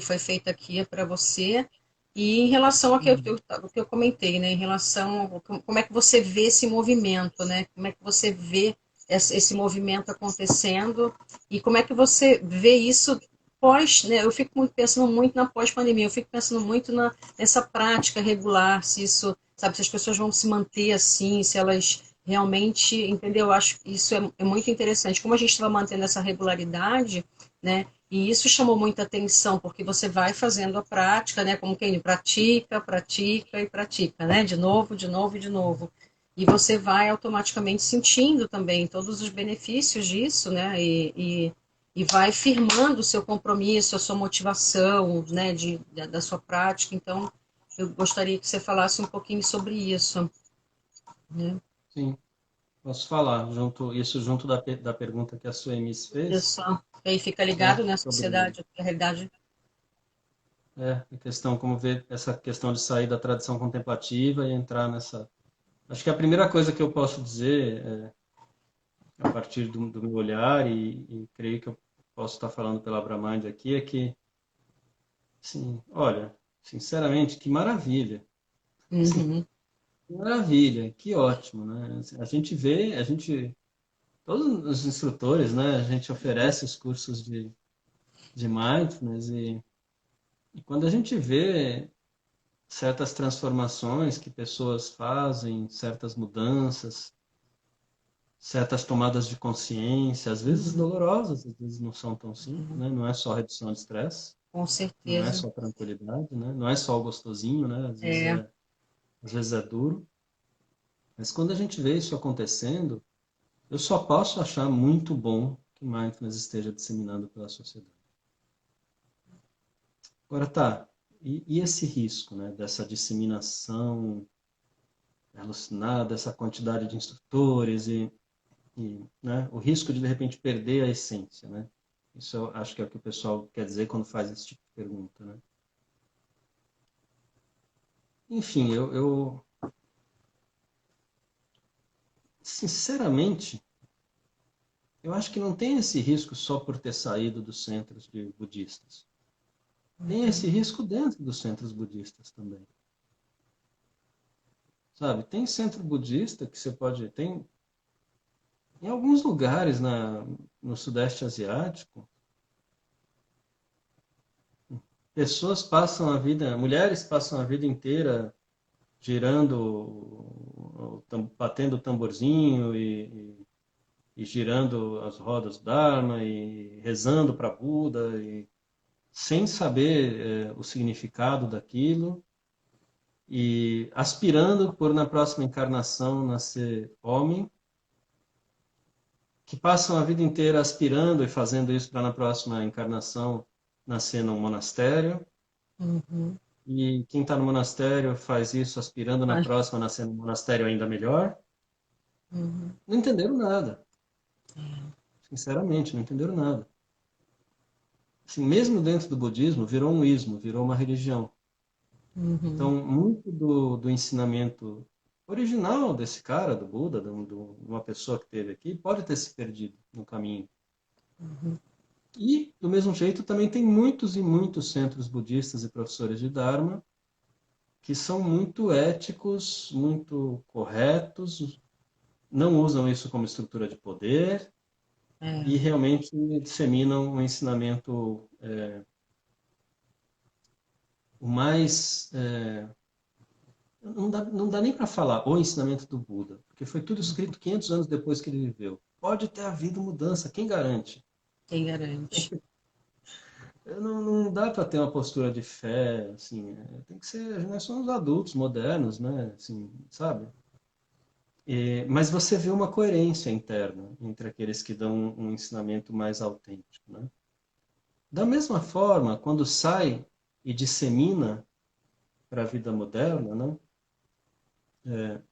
foi feita aqui para você, e em relação ao que Uhum. o que eu comentei, né, em relação como é que você vê esse movimento, né, como é que você vê esse movimento acontecendo e como é que você vê isso pós, né, eu fico pensando muito na pós-pandemia, eu fico pensando muito nessa prática regular, se isso, sabe, se as pessoas vão se manter assim, se elas realmente, entendeu? Eu acho que isso é muito interessante. Como a gente estava mantendo essa regularidade, né? E isso chamou muita atenção, porque você vai fazendo a prática, né? Como quem pratica, pratica e pratica, né? De novo, de novo e de novo. E você vai automaticamente sentindo também todos os benefícios disso, né? E vai firmando o seu compromisso, a sua motivação, né? Da sua prática. Então, eu gostaria que você falasse um pouquinho sobre isso, né? Sim, posso falar, isso junto da pergunta que a Suemis fez, Isso. E aí fica ligado, né, né? sobre Sociedade, a realidade. a questão, como ver essa questão de sair da tradição contemplativa e entrar nessa. Acho que a primeira coisa que eu posso dizer, a partir do meu olhar, e creio que eu posso estar falando pela Brahmand aqui, é que, sim, olha, sinceramente, que maravilha. Sim, Uhum. que maravilha, que ótimo, né? A gente vê, todos os instrutores, né? A gente oferece os cursos de mindfulness e quando a gente vê certas transformações que pessoas fazem, certas mudanças, certas tomadas de consciência, às vezes dolorosas, às vezes não são tão simples, né? Não é só redução de estresse, Com não é certeza. só tranquilidade, né? Não é só o gostosinho, né? É. Às vezes é duro. Mas quando a gente vê isso acontecendo, eu só posso achar muito bom que mindfulness esteja disseminando pela sociedade. Agora tá, e esse risco, né, dessa disseminação alucinada, dessa quantidade de instrutores né, o risco de repente perder a essência, né? Isso eu acho que é o que o pessoal quer dizer quando faz esse tipo de pergunta, né? Enfim, eu sinceramente, eu acho que não tem esse risco só por ter saído dos centros de budistas. Tem esse risco dentro dos centros budistas também. Sabe? Tem centro budista que você pode. Tem em alguns lugares no Sudeste Asiático, pessoas passam a vida, mulheres passam a vida inteira girando, batendo o tamborzinho e girando as rodas do Dharma e rezando para Buda, sem saber o significado daquilo e aspirando por na próxima encarnação nascer homem que passam a vida inteira aspirando e fazendo isso para na próxima encarnação nascer num monastério. Uhum. E quem está no monastério faz isso aspirando na Acho- próxima nascer num monastério ainda melhor. Uhum. Não entenderam nada. Sinceramente, não entenderam nada. Assim, mesmo dentro do budismo, virou um ismo, virou uma religião. Uhum. Então, muito do ensinamento original desse cara, do Buda, de uma pessoa que teve aqui, pode ter se perdido no caminho. Uhum. E, do mesmo jeito, também tem muitos e muitos centros budistas e professores de Dharma que são muito éticos, muito corretos, não usam isso como estrutura de poder e É, realmente disseminam um ensinamento o mais não dá nem para falar o ensinamento do Buda, porque foi tudo escrito 500 anos depois que ele viveu. Pode ter havido mudança, quem garante? quem garante? Não dá para ter uma postura de fé, assim, tem que ser, nós somos adultos, modernos, né, assim, sabe? Mas você vê uma coerência interna entre aqueles que dão um ensinamento mais autêntico, né? Da mesma forma, quando sai e dissemina para a vida moderna, né?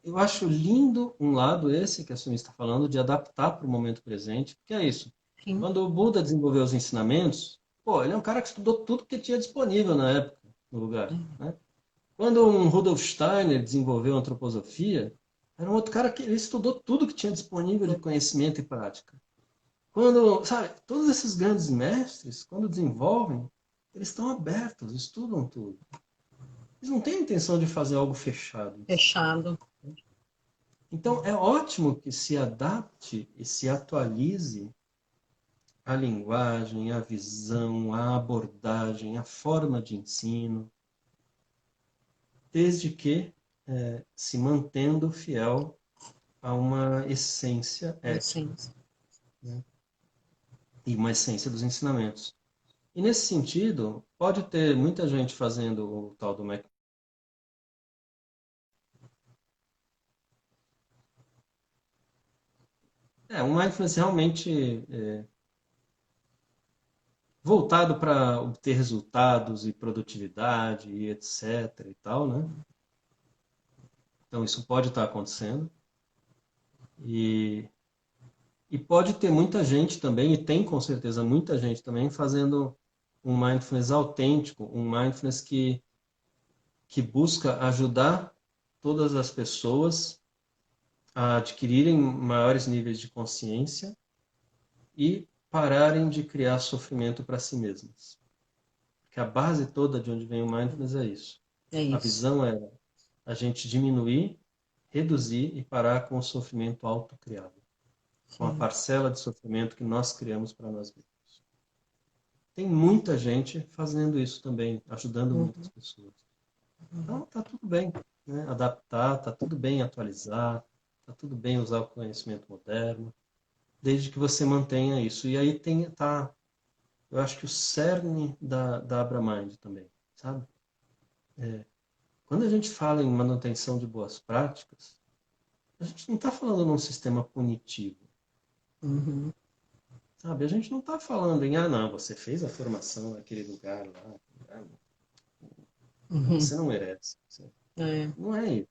Eu acho lindo um lado esse que a Sumi está falando, de adaptar para o momento presente, porque é isso. Sim. Quando o Buda desenvolveu os ensinamentos, pô, ele é um cara que estudou tudo que tinha disponível na época, no lugar, né? Quando um Rudolf Steiner desenvolveu a antroposofia, era um outro cara que ele estudou tudo que tinha disponível de conhecimento e prática. Quando, sabe, todos esses grandes mestres, quando desenvolvem, eles estão abertos, estudam tudo. Eles não têm a intenção de fazer algo fechado. Fechado. Então, é ótimo que se adapte e se atualize a linguagem, a visão, a abordagem, a forma de ensino, desde que se mantendo fiel a uma essência ética, Assim. né? E uma essência dos ensinamentos. E nesse sentido, pode ter muita gente fazendo o tal do um mindfulness realmente voltado para obter resultados e produtividade e etc e tal, né? Então isso pode estar acontecendo e, e pode ter muita gente também, e tem com certeza muita gente também fazendo um mindfulness autêntico, um mindfulness que busca ajudar todas as pessoas a adquirirem maiores níveis de consciência e pararem de criar sofrimento para si mesmas. Porque a base toda de onde vem o mindfulness é isso. É A isso. visão era a gente diminuir, reduzir e parar com o sofrimento autocriado, com a Sim. parcela de sofrimento que nós criamos para nós mesmos. Tem muita gente fazendo isso também, ajudando muitas Uhum. pessoas. Então, tá tudo bem, né? Adaptar, tá tudo bem atualizar, tá tudo bem usar o conhecimento moderno, desde que você mantenha isso. E aí eu acho que o cerne da AbraMind também, sabe? Quando a gente fala em manutenção de boas práticas, a gente não está falando num sistema punitivo, Uhum. sabe? A gente não está falando em, não, você fez a formação naquele lugar lá, Uhum. você não merece. É. Não é isso.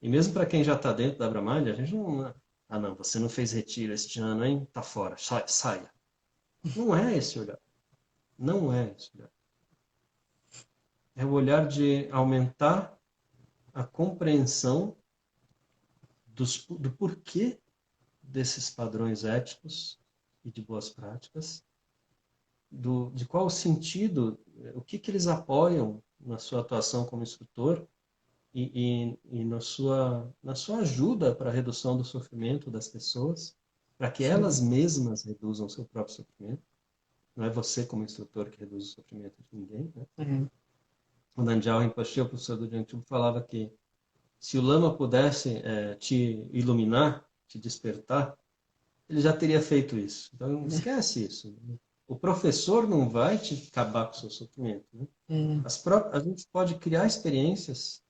E mesmo para quem já está dentro da AbraMind, a gente não, não, você não fez retiro este ano, hein? Tá fora, saia. Não é esse olhar. Não é esse olhar. É o olhar de aumentar a compreensão do porquê desses padrões éticos e de boas práticas, de qual o sentido, o que eles apoiam na sua atuação como instrutor e na sua ajuda para a redução do sofrimento das pessoas, para que elas Sim. mesmas reduzam o seu próprio sofrimento. Não é você como instrutor que reduz o sofrimento de ninguém, né? É. O Nandiao Rinpoche, o professor do Jiangsu, falava que se o Lama pudesse te iluminar, te despertar, ele já teria feito isso. Então, esquece isso. O professor não vai te acabar com o seu sofrimento, né? É. A gente pode criar experiências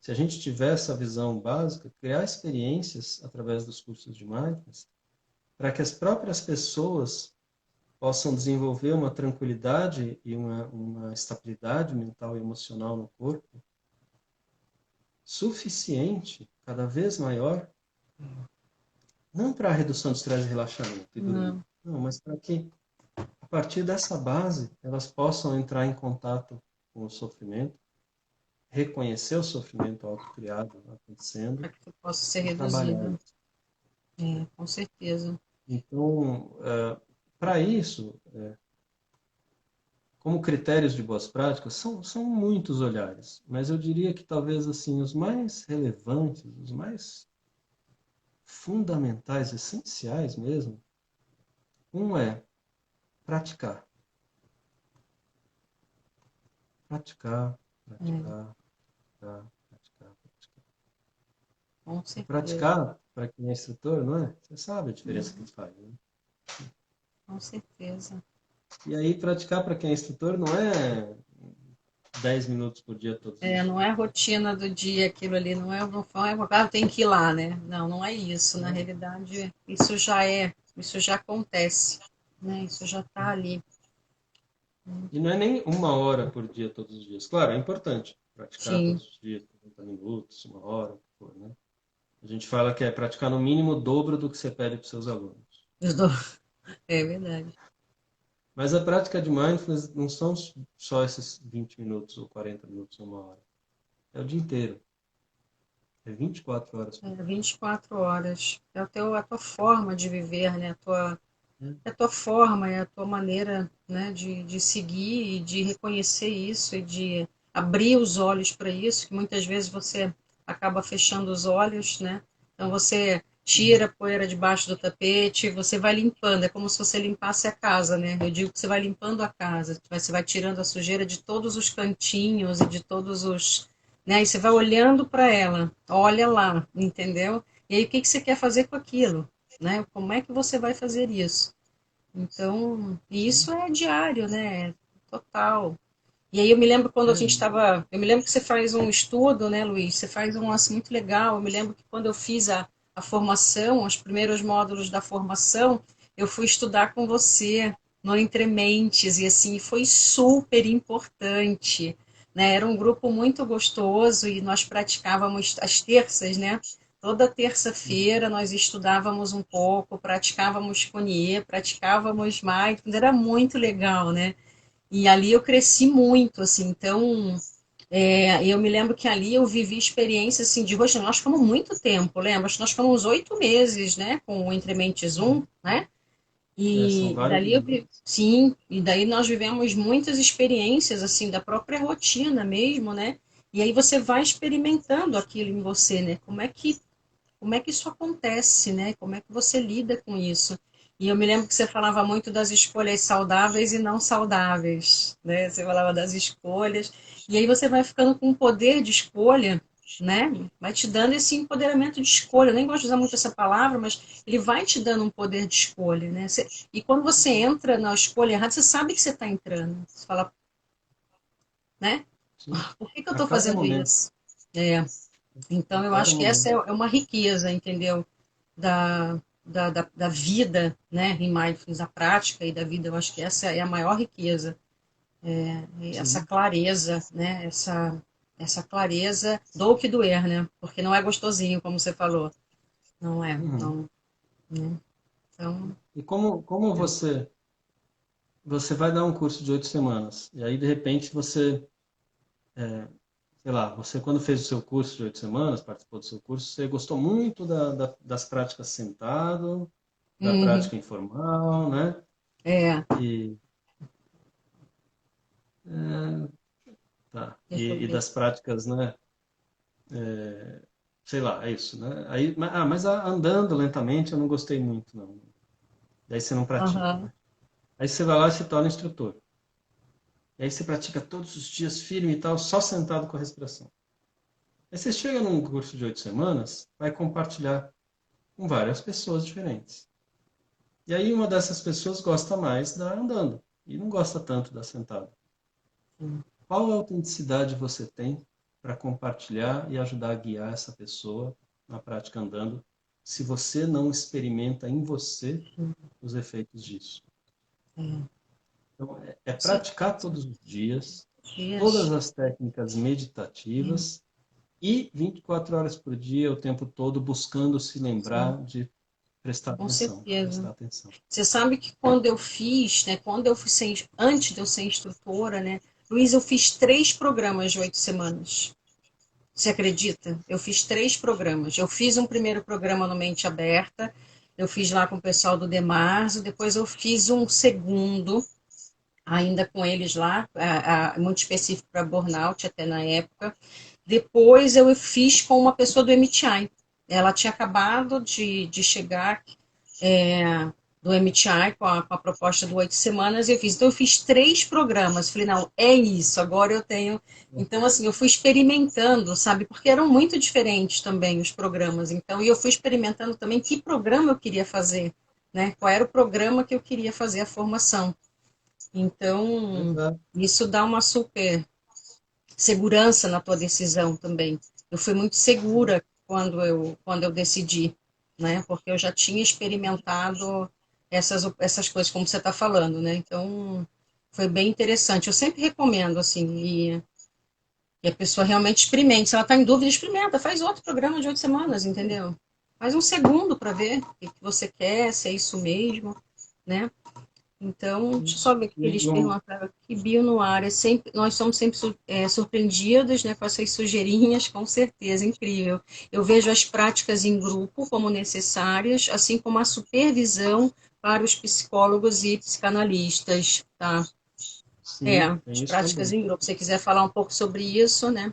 se a gente tiver essa visão básica, criar experiências através dos cursos de mindfulness, para que as próprias pessoas possam desenvolver uma tranquilidade e uma estabilidade mental e emocional no corpo suficiente, cada vez maior, não para a redução de estresse e relaxamento e dormir, Não. não, mas para que, a partir dessa base, elas possam entrar em contato com o sofrimento, reconhecer o sofrimento autocriado acontecendo Para que isso possa ser e trabalhar reduzido. isso. Com certeza. Então, para isso, como critérios de boas práticas, são muitos olhares, mas eu diria que talvez assim os mais relevantes, os mais fundamentais, essenciais mesmo, um é praticar. Praticar, É, praticar, praticar, praticar, praticar. com E certeza. praticar, para quem é instrutor, não é? Você sabe a diferença que Uhum, faz, né? com certeza. E aí, praticar para quem é instrutor não é 10 minutos por dia, todos os Não é a dias. rotina do dia aquilo ali, não é, tem que ir lá, né? Não, não é isso. Na Né? realidade, isso já acontece, né? Isso já está ali. E não é nem 1 hora por dia, todos os dias. Claro, é importante praticar Sim, todos os dias, 30 minutos, 1 hora, o que for, né? A gente fala que é praticar no mínimo o dobro do que você pede para os seus alunos. os dois. É verdade. Mas a prática de mindfulness não são só esses 20 minutos ou 40 minutos, 1 hora. É o dia inteiro. É 24 horas por dia. 24 horas. É a tua forma de viver, né? Né? É a tua forma, é a tua maneira, né, de seguir e de reconhecer isso e de abrir os olhos para isso, que muitas vezes você acaba fechando os olhos, né? Então você tira a poeira debaixo do tapete, você vai limpando, é como se você limpasse a casa, né? Eu digo que você vai limpando a casa, você vai tirando a sujeira de todos os cantinhos e de todos os, né? E você vai olhando para ela, olha lá, entendeu? E aí o que que você quer fazer com aquilo, né? Como é que você vai fazer isso? Então, e Sim. isso é diário, né? Total. E aí eu me lembro quando a É, gente estava. Eu me lembro que você faz um estudo, né, Luiz? Você faz um lance muito legal. Eu me lembro que quando eu fiz a formação, os primeiros módulos da formação, eu fui estudar com você no Entre Mentes, e assim, foi super importante. Né? Era um grupo muito gostoso e nós praticávamos às terças, né? Toda terça-feira nós estudávamos um pouco, praticávamos Kuniê, praticávamos Mindfulness, era muito legal, né? E ali eu cresci muito, assim, então eu me lembro que ali eu vivi experiência assim de rotina. Nós ficamos muito tempo, lembra? Acho que nós ficamos 8 meses, né, com o Entre Mentes 1, né? são E vários dali meses. sim, e daí nós vivemos muitas experiências assim da própria rotina mesmo, né? E aí você vai experimentando aquilo em você, né? Como é que isso acontece, né? Como é que você lida com isso? E eu me lembro que você falava muito das escolhas saudáveis e não saudáveis, né? Você falava das escolhas, e aí você vai ficando com um poder de escolha, né? Vai te dando esse empoderamento de escolha. Eu nem gosto de usar muito essa palavra, mas ele vai te dando um poder de escolha, né? E quando você entra na escolha errada, você sabe que você está entrando. Você fala, né? Sim. Por que que eu A estou cada fazendo momento. isso? É. A Então, eu cada acho que essa é momento. uma riqueza, entendeu? Da vida, né, em mindfulness, a prática e da vida, eu acho que essa é a maior riqueza, e essa Sim. clareza, né, essa clareza do que doer, né, porque não é gostosinho, como você falou, não é, Uhum. não, né, então, E como você vai dar um curso de 8 semanas, e aí de repente você, sei lá, você quando fez o seu curso de 8 semanas, participou do seu curso, você gostou muito das práticas sentado, da uhum, prática informal, né? é, E, é, tá. deixa eu E ver, das práticas, né? Sei lá, é isso, né? Aí, mas andando lentamente eu não gostei muito, não. Daí você não pratica, aham, né? Aí você vai lá e se torna instrutor. E aí você pratica todos os dias firme e tal, só sentado com a respiração. Aí você chega num curso de 8 semanas, vai compartilhar com várias pessoas diferentes. E aí uma dessas pessoas gosta mais da andando e não gosta tanto da sentada. sim, Qual autenticidade você tem para compartilhar e ajudar a guiar essa pessoa na prática andando, se você não experimenta em você os efeitos disso. Então, é praticar todos os dias, todas as técnicas meditativas e 24 horas por dia, o tempo todo, buscando se lembrar de prestar Com atenção. certeza. Prestar atenção. Você sabe que quando eu fiz, né, quando eu fui ser, antes de eu ser instrutora, né, Luiz, eu fiz 3 programas de 8 semanas. Você acredita? Eu fiz 3 programas. Eu fiz um primeiro programa no Mente Aberta, eu fiz lá com o pessoal do Demarzo, depois eu fiz um segundo, ainda com eles lá, muito específico para burnout, até na época. Depois eu fiz com uma pessoa do MTI. Ela tinha acabado de chegar do MTI com a proposta do 8 semanas e eu fiz. Então eu fiz 3 programas. Falei, não, é isso, agora eu tenho. Então, assim, eu fui experimentando, sabe? Porque eram muito diferentes também os programas. Então, e eu fui experimentando também que programa eu queria fazer, né? Qual era o programa que eu queria fazer a formação. Então, Exato. isso dá uma super segurança na tua decisão também. Eu fui muito segura quando eu decidi, né? Porque eu já tinha experimentado essas coisas, como você está falando, né? Então, foi bem interessante. Eu sempre recomendo, assim, e a pessoa realmente experimente. Se ela está em dúvida, experimenta. Faz outro programa de 8 semanas, entendeu? Faz um segundo para ver o que você quer, se é isso mesmo, né? Então, deixa eu só ver o que eles perguntaram aqui. Bio no ar, nós somos sempre surpreendidos, né, com essas sujeirinhas, com certeza, incrível. Eu vejo as práticas em grupo como necessárias, assim como a supervisão para os psicólogos e psicanalistas, tá? Sim, As tem isso práticas também. em grupo. Se você quiser falar um pouco sobre isso, né?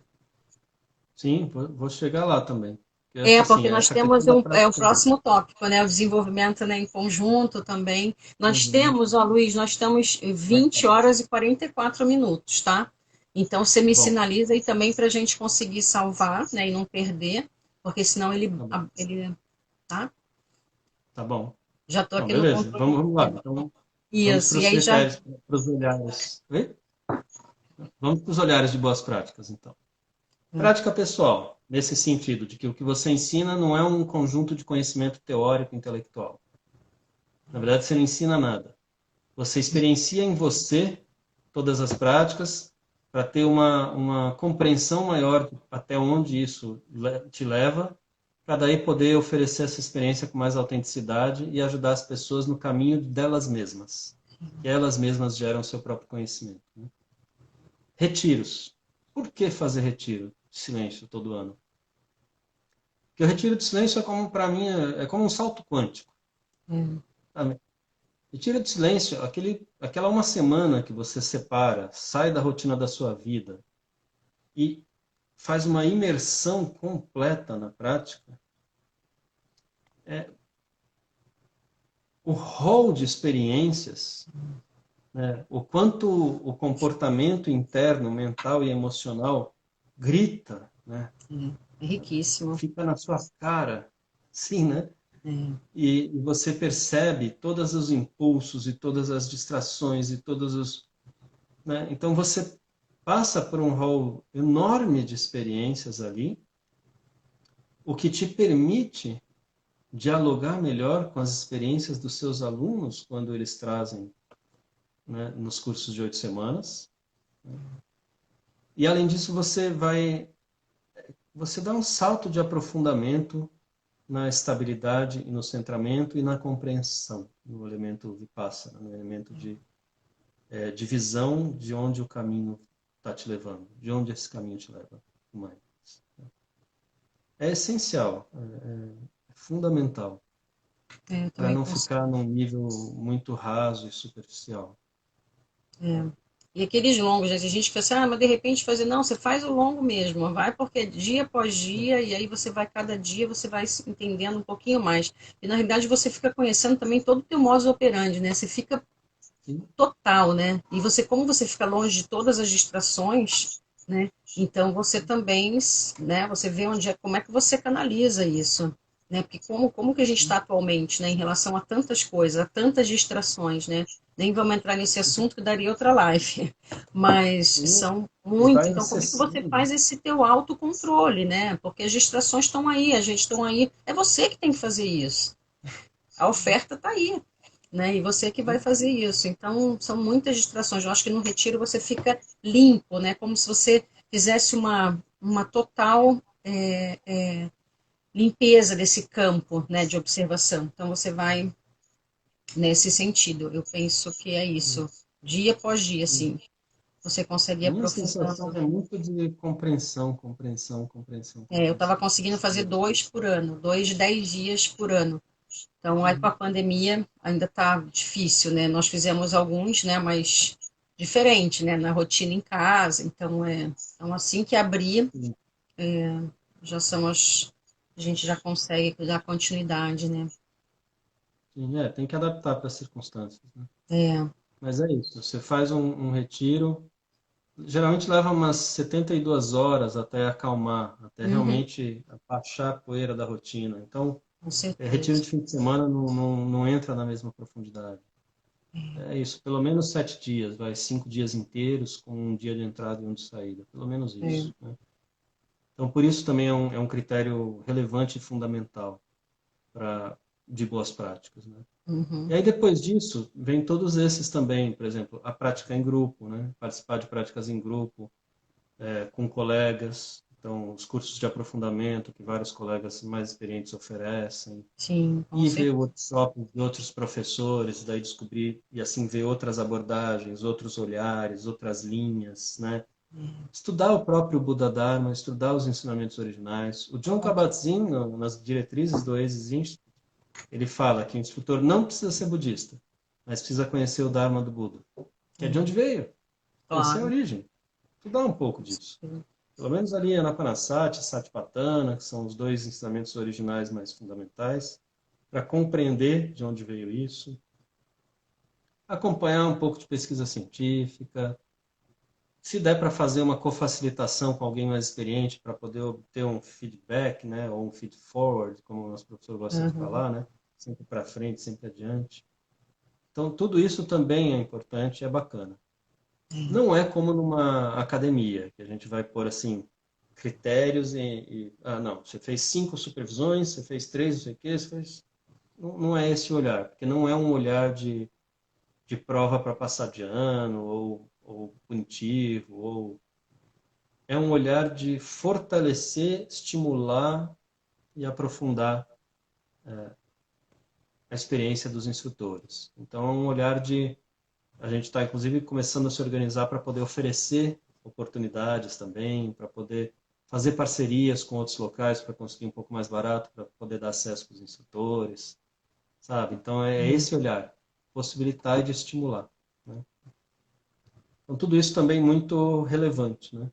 Sim, vou chegar lá também. Porque, assim, Porque nós essa temos questão da o prática. próximo tópico, né? O desenvolvimento, né, em conjunto também. Nós Uhum. temos, ó, Luiz, nós estamos 20 horas e 44 minutos, tá? Então, você me Bom, sinaliza aí também para a gente conseguir salvar, né, e não perder, porque senão tá bom. tá? Tá bom. Já estou Não, aqui no beleza. controle. Vamos lá. Então, vamos Isso, para e os aí já. critérios, para os olhares. Oi? Vamos para os olhares de boas práticas, então. Prática pessoal, nesse sentido, de que o que você ensina não é um conjunto de conhecimento teórico intelectual. Na verdade, você não ensina nada. Você experiencia em você todas as práticas para ter uma compreensão maior de até onde isso te leva, para daí poder oferecer essa experiência com mais autenticidade e ajudar as pessoas no caminho delas mesmas, que elas mesmas geram seu próprio conhecimento, né? Retiros. Por que fazer retiro de silêncio todo ano? Porque o retiro de silêncio é como, para mim, é como um salto quântico. Sabe? Retiro de silêncio, aquela uma semana que você separa, sai da rotina da sua vida e faz uma imersão completa na prática, é, o rol de experiências, né, o quanto o comportamento interno, mental e emocional grita, né, É riquíssimo. fica na sua cara, sim, né? E você percebe todos os impulsos e todas as distrações e todos os, né? Então você passa por um rol enorme de experiências ali, o que te permite dialogar melhor com as experiências dos seus alunos quando eles trazem, né, nos cursos de 8 semanas. E além disso, você dá um salto de aprofundamento na estabilidade e no centramento e na compreensão, no elemento vipassana, no elemento de visão de onde o caminho está te levando, de onde esse caminho te leva. É essencial, é fundamental, Eu para também não consigo. ficar num nível muito raso e superficial. E aqueles longos, né? A gente fica assim, mas de repente fazer, não, você faz o longo mesmo, vai porque é dia após dia, e aí você vai, cada dia, você vai se entendendo um pouquinho mais. E na realidade você fica conhecendo também todo o teu modus operandi, né? Você fica Sim, total, né? E você, como você fica longe de todas as distrações, né? Então você também, né? Você vê onde é, como é que você canaliza isso, né? Porque como que a gente está atualmente, né? Em relação a tantas coisas, a tantas distrações, né? nem vamos entrar nesse assunto que daria outra live, mas E, são e muito. vai Então, como é que você acessando. faz esse teu autocontrole, né? Porque as distrações estão aí, a gente estão aí. É você que tem que fazer isso. A oferta está aí, né? E você que vai fazer isso. Então, são muitas distrações. Eu acho que no retiro você fica limpo, né? Como se você fizesse uma total limpeza desse campo, né, de observação. Então, você vai nesse sentido. Eu penso que é isso. Dia após dia, assim, você consegue ir A minha sensação aprofundando. é muito de compreensão, compreensão, compreensão, Eu estava compreensão. conseguindo fazer 2 por ano, 2 de 10 dias por ano. Então, aí com a pandemia ainda está difícil, né? Nós fizemos alguns, né, mas diferente, né, na rotina em casa. Então assim que abrir, Sim, já são as a gente já consegue dar continuidade, né? sim, tem que adaptar para as circunstâncias, né? É, Mas é isso, você faz um retiro, geralmente leva umas 72 horas até acalmar, até uhum, realmente baixar a poeira da rotina. Então, com retiro certeza. de fim de semana não entra na mesma profundidade. É isso, pelo menos 7 dias, vai 5 dias inteiros, com um dia de entrada e um de saída, pelo menos É, isso, né? Então, por isso também é um critério relevante e fundamental de boas práticas, né? E uhum, aí, depois disso, vem todos esses também, por exemplo, a prática em grupo, né? Participar de práticas em grupo, com colegas, então, os cursos de aprofundamento que vários colegas mais experientes oferecem, sim, com e ver certeza. workshops de outros professores, daí descobrir, e assim ver outras abordagens, outros olhares, outras linhas, né? Estudar o próprio Buda Dharma, estudar os ensinamentos originais. O John Com certeza. Kabat-Zinn, nas diretrizes do Oasis Institute, ele fala que o instrutor não precisa ser budista, mas precisa conhecer o Dharma do Buda, que é de onde veio, conhecer a Claro. origem, estudar um pouco disso. Pelo menos ali Anapanasati, Satipatthana, que são os dois ensinamentos originais mais fundamentais, para compreender de onde veio isso, acompanhar um pouco de pesquisa científica, se der para fazer uma cofacilitação com alguém mais experiente para poder obter um feedback, né, ou um feed forward, como o nosso professor gosta de Uhum. falar, né, sempre para frente, sempre adiante. Então, tudo isso também é importante e é bacana. Não é como numa academia, que a gente vai pôr assim critérios não, você fez 5 supervisões, você fez 3, não sei o quê, você fez... Não é esse olhar, porque não é um olhar de prova para passar de ano, ou punitivo, ou é um olhar de fortalecer, estimular e aprofundar a experiência dos instrutores. Então, é um olhar de... A gente está, inclusive, começando a se organizar para poder oferecer oportunidades também, para poder fazer parcerias com outros locais para conseguir um pouco mais barato, para poder dar acesso para os instrutores, sabe? Então, é esse olhar, possibilitar e de estimular, né? Então, tudo isso também muito relevante, né?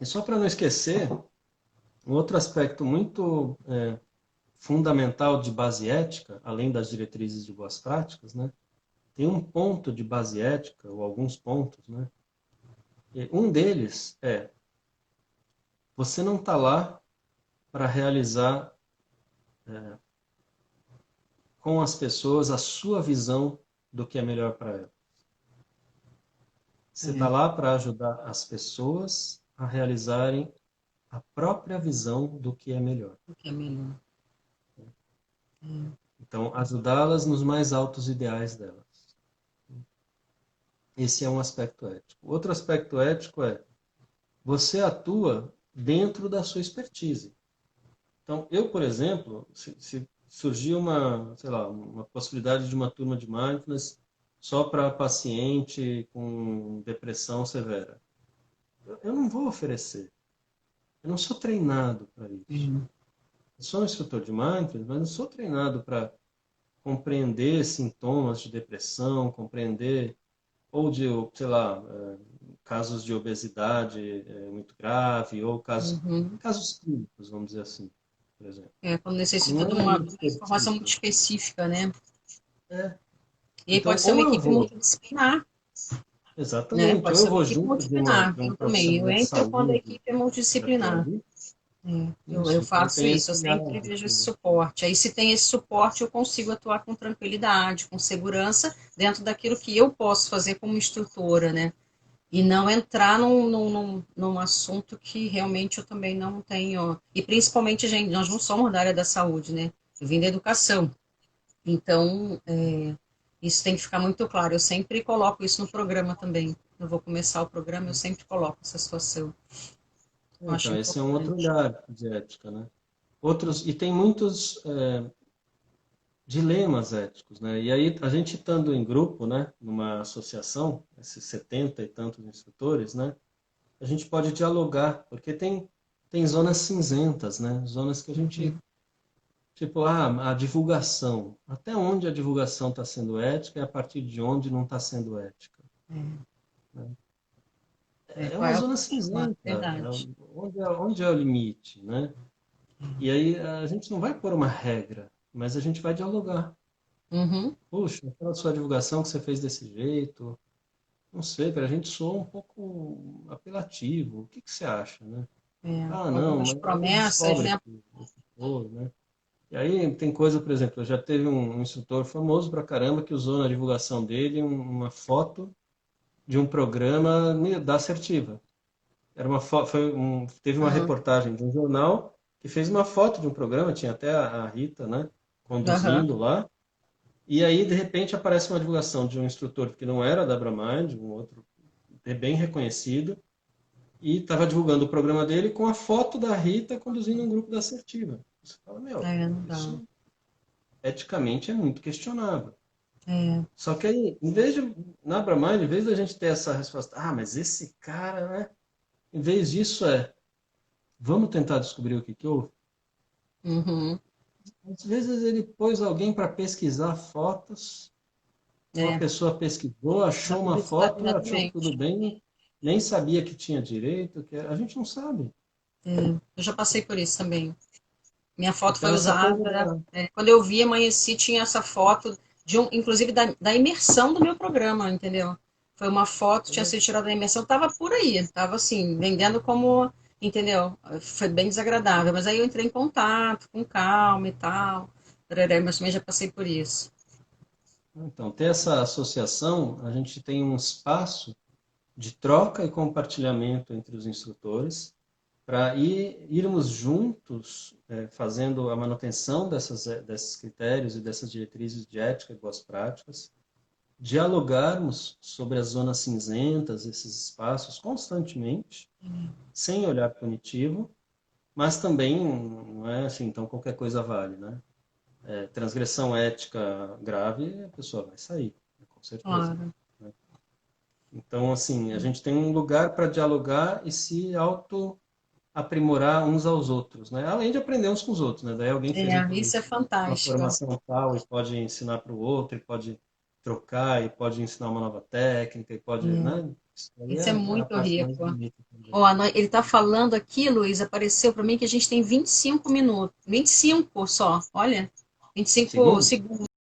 E só para não esquecer, um outro aspecto muito fundamental de base ética, além das diretrizes de boas práticas, né? Tem um ponto de base ética, ou alguns pontos, né? E um deles é: você não está lá para realizar com as pessoas a sua visão do que é melhor para elas. Você está É, lá para ajudar as pessoas a realizarem a própria visão do que é melhor. o que é melhor. Então, ajudá-las nos mais altos ideais delas. Esse é um aspecto ético. Outro aspecto ético é: você atua dentro da sua expertise. Então, eu, por exemplo, se surgir sei lá, uma possibilidade de uma turma de mindfulness só para paciente com depressão severa, eu não vou oferecer. Eu não sou treinado para isso. É, Eu sou um instrutor de mindfulness, mas não sou treinado para compreender sintomas de depressão, compreender ou de, sei lá, casos de obesidade muito grave, ou uhum. casos clínicos, vamos dizer assim, por exemplo. Quando Não necessita de é a minha uma informação muito expertise. específica, né? É. E aí Então, pode ser ou uma eu equipe vou, multidisciplinar, né? exatamente, Pode ou eu ser uma vou equipe junto de multidisciplinar. um Eu também. Eu profissional de entro quando a saúde equipe é para aquilo multidisciplinar. ali, Eu Então faço tem isso, esse eu sempre olhar, vejo esse assim. suporte. Aí, se tem esse suporte, eu consigo atuar com tranquilidade, com segurança, dentro daquilo que eu posso fazer como instrutora, né? E não entrar num assunto que realmente eu também não tenho. E principalmente, gente, nós não somos da área da saúde, né? Eu vim da educação. Então, isso tem que ficar muito claro. Eu sempre coloco isso no programa também. Eu vou começar o programa, eu sempre coloco essa situação. Eu acho Então, esse é um outro importante. olhar de ética, né? Outros, e tem muitos dilemas éticos, né? E aí, a gente estando em grupo, né, numa associação, esses 70 e tantos instrutores, né, a gente pode dialogar, porque tem zonas cinzentas, né? Zonas que a gente, tipo, a divulgação. Até onde a divulgação está sendo ética e a partir de onde não está sendo ética, né? É Qual uma é o zona problema? cinzenta, Verdade. onde é o limite, né? E aí a gente não vai pôr uma regra, mas a gente vai dialogar. Uhum. Puxa, aquela sua divulgação que você fez desse jeito, não sei, para a gente soa um pouco apelativo. O que que você acha, né? Ah, não, Algumas mas aí promessas, descobre né? que foi, né? E aí tem coisa, por exemplo, já teve um instrutor famoso pra caramba que usou na divulgação dele uma foto de um programa da Assertiva. Era teve uma Uhum. reportagem de um jornal que fez uma foto de um programa, tinha até a Rita, né, Aham. conduzindo lá. E aí, de repente, aparece uma divulgação de um instrutor que não era da Abramind, um outro bem reconhecido, e estava divulgando o programa dele com a foto da Rita conduzindo um grupo da Assertiva. Você fala, meu, Não dá. isso eticamente é muito questionável. É. Só que aí, na Abramind, em vez da gente ter essa resposta, ah, mas esse cara, né? Em vez disso vamos tentar descobrir o que que houve. Uhum. Às vezes ele pôs alguém para pesquisar fotos, uma É. pessoa pesquisou, achou uma foto, achou que tudo Exatamente. bem, nem sabia que tinha direito, a gente não sabe. Eu já passei por isso também. Minha foto Então foi essa coisa usada. Quando eu vi, amanheci, tinha essa foto inclusive da imersão do meu programa, entendeu? Foi uma foto, tinha sido tirada da imersão, tava por aí, tava assim, vendendo como, entendeu? Foi bem desagradável, mas aí eu entrei em contato, com calma e tal, mas também já passei por isso. então, ter essa associação, a gente tem um espaço de troca e compartilhamento entre os instrutores, para irmos juntos fazendo a manutenção desses critérios e dessas diretrizes de ética e boas práticas, dialogarmos sobre as zonas cinzentas, esses espaços constantemente, sem olhar punitivo, mas também não é assim, então qualquer coisa vale, né? Transgressão ética grave, a pessoa vai sair, com certeza. Claro, Né? Então, assim, a gente tem um lugar para dialogar e se aprimorar uns aos outros, né? Além de aprender uns com os outros, né? Daí alguém fez isso é uma fantástico. formação tal e pode ensinar para o outro, e pode trocar, e pode ensinar uma nova técnica, e pode, né? Isso aí Isso é é a muito parte mais rico. bonita também. Ó, ele está falando aqui, Luiz, apareceu para mim que a gente tem 25 minutos. 25 só, olha. 25 Segundo? segundos.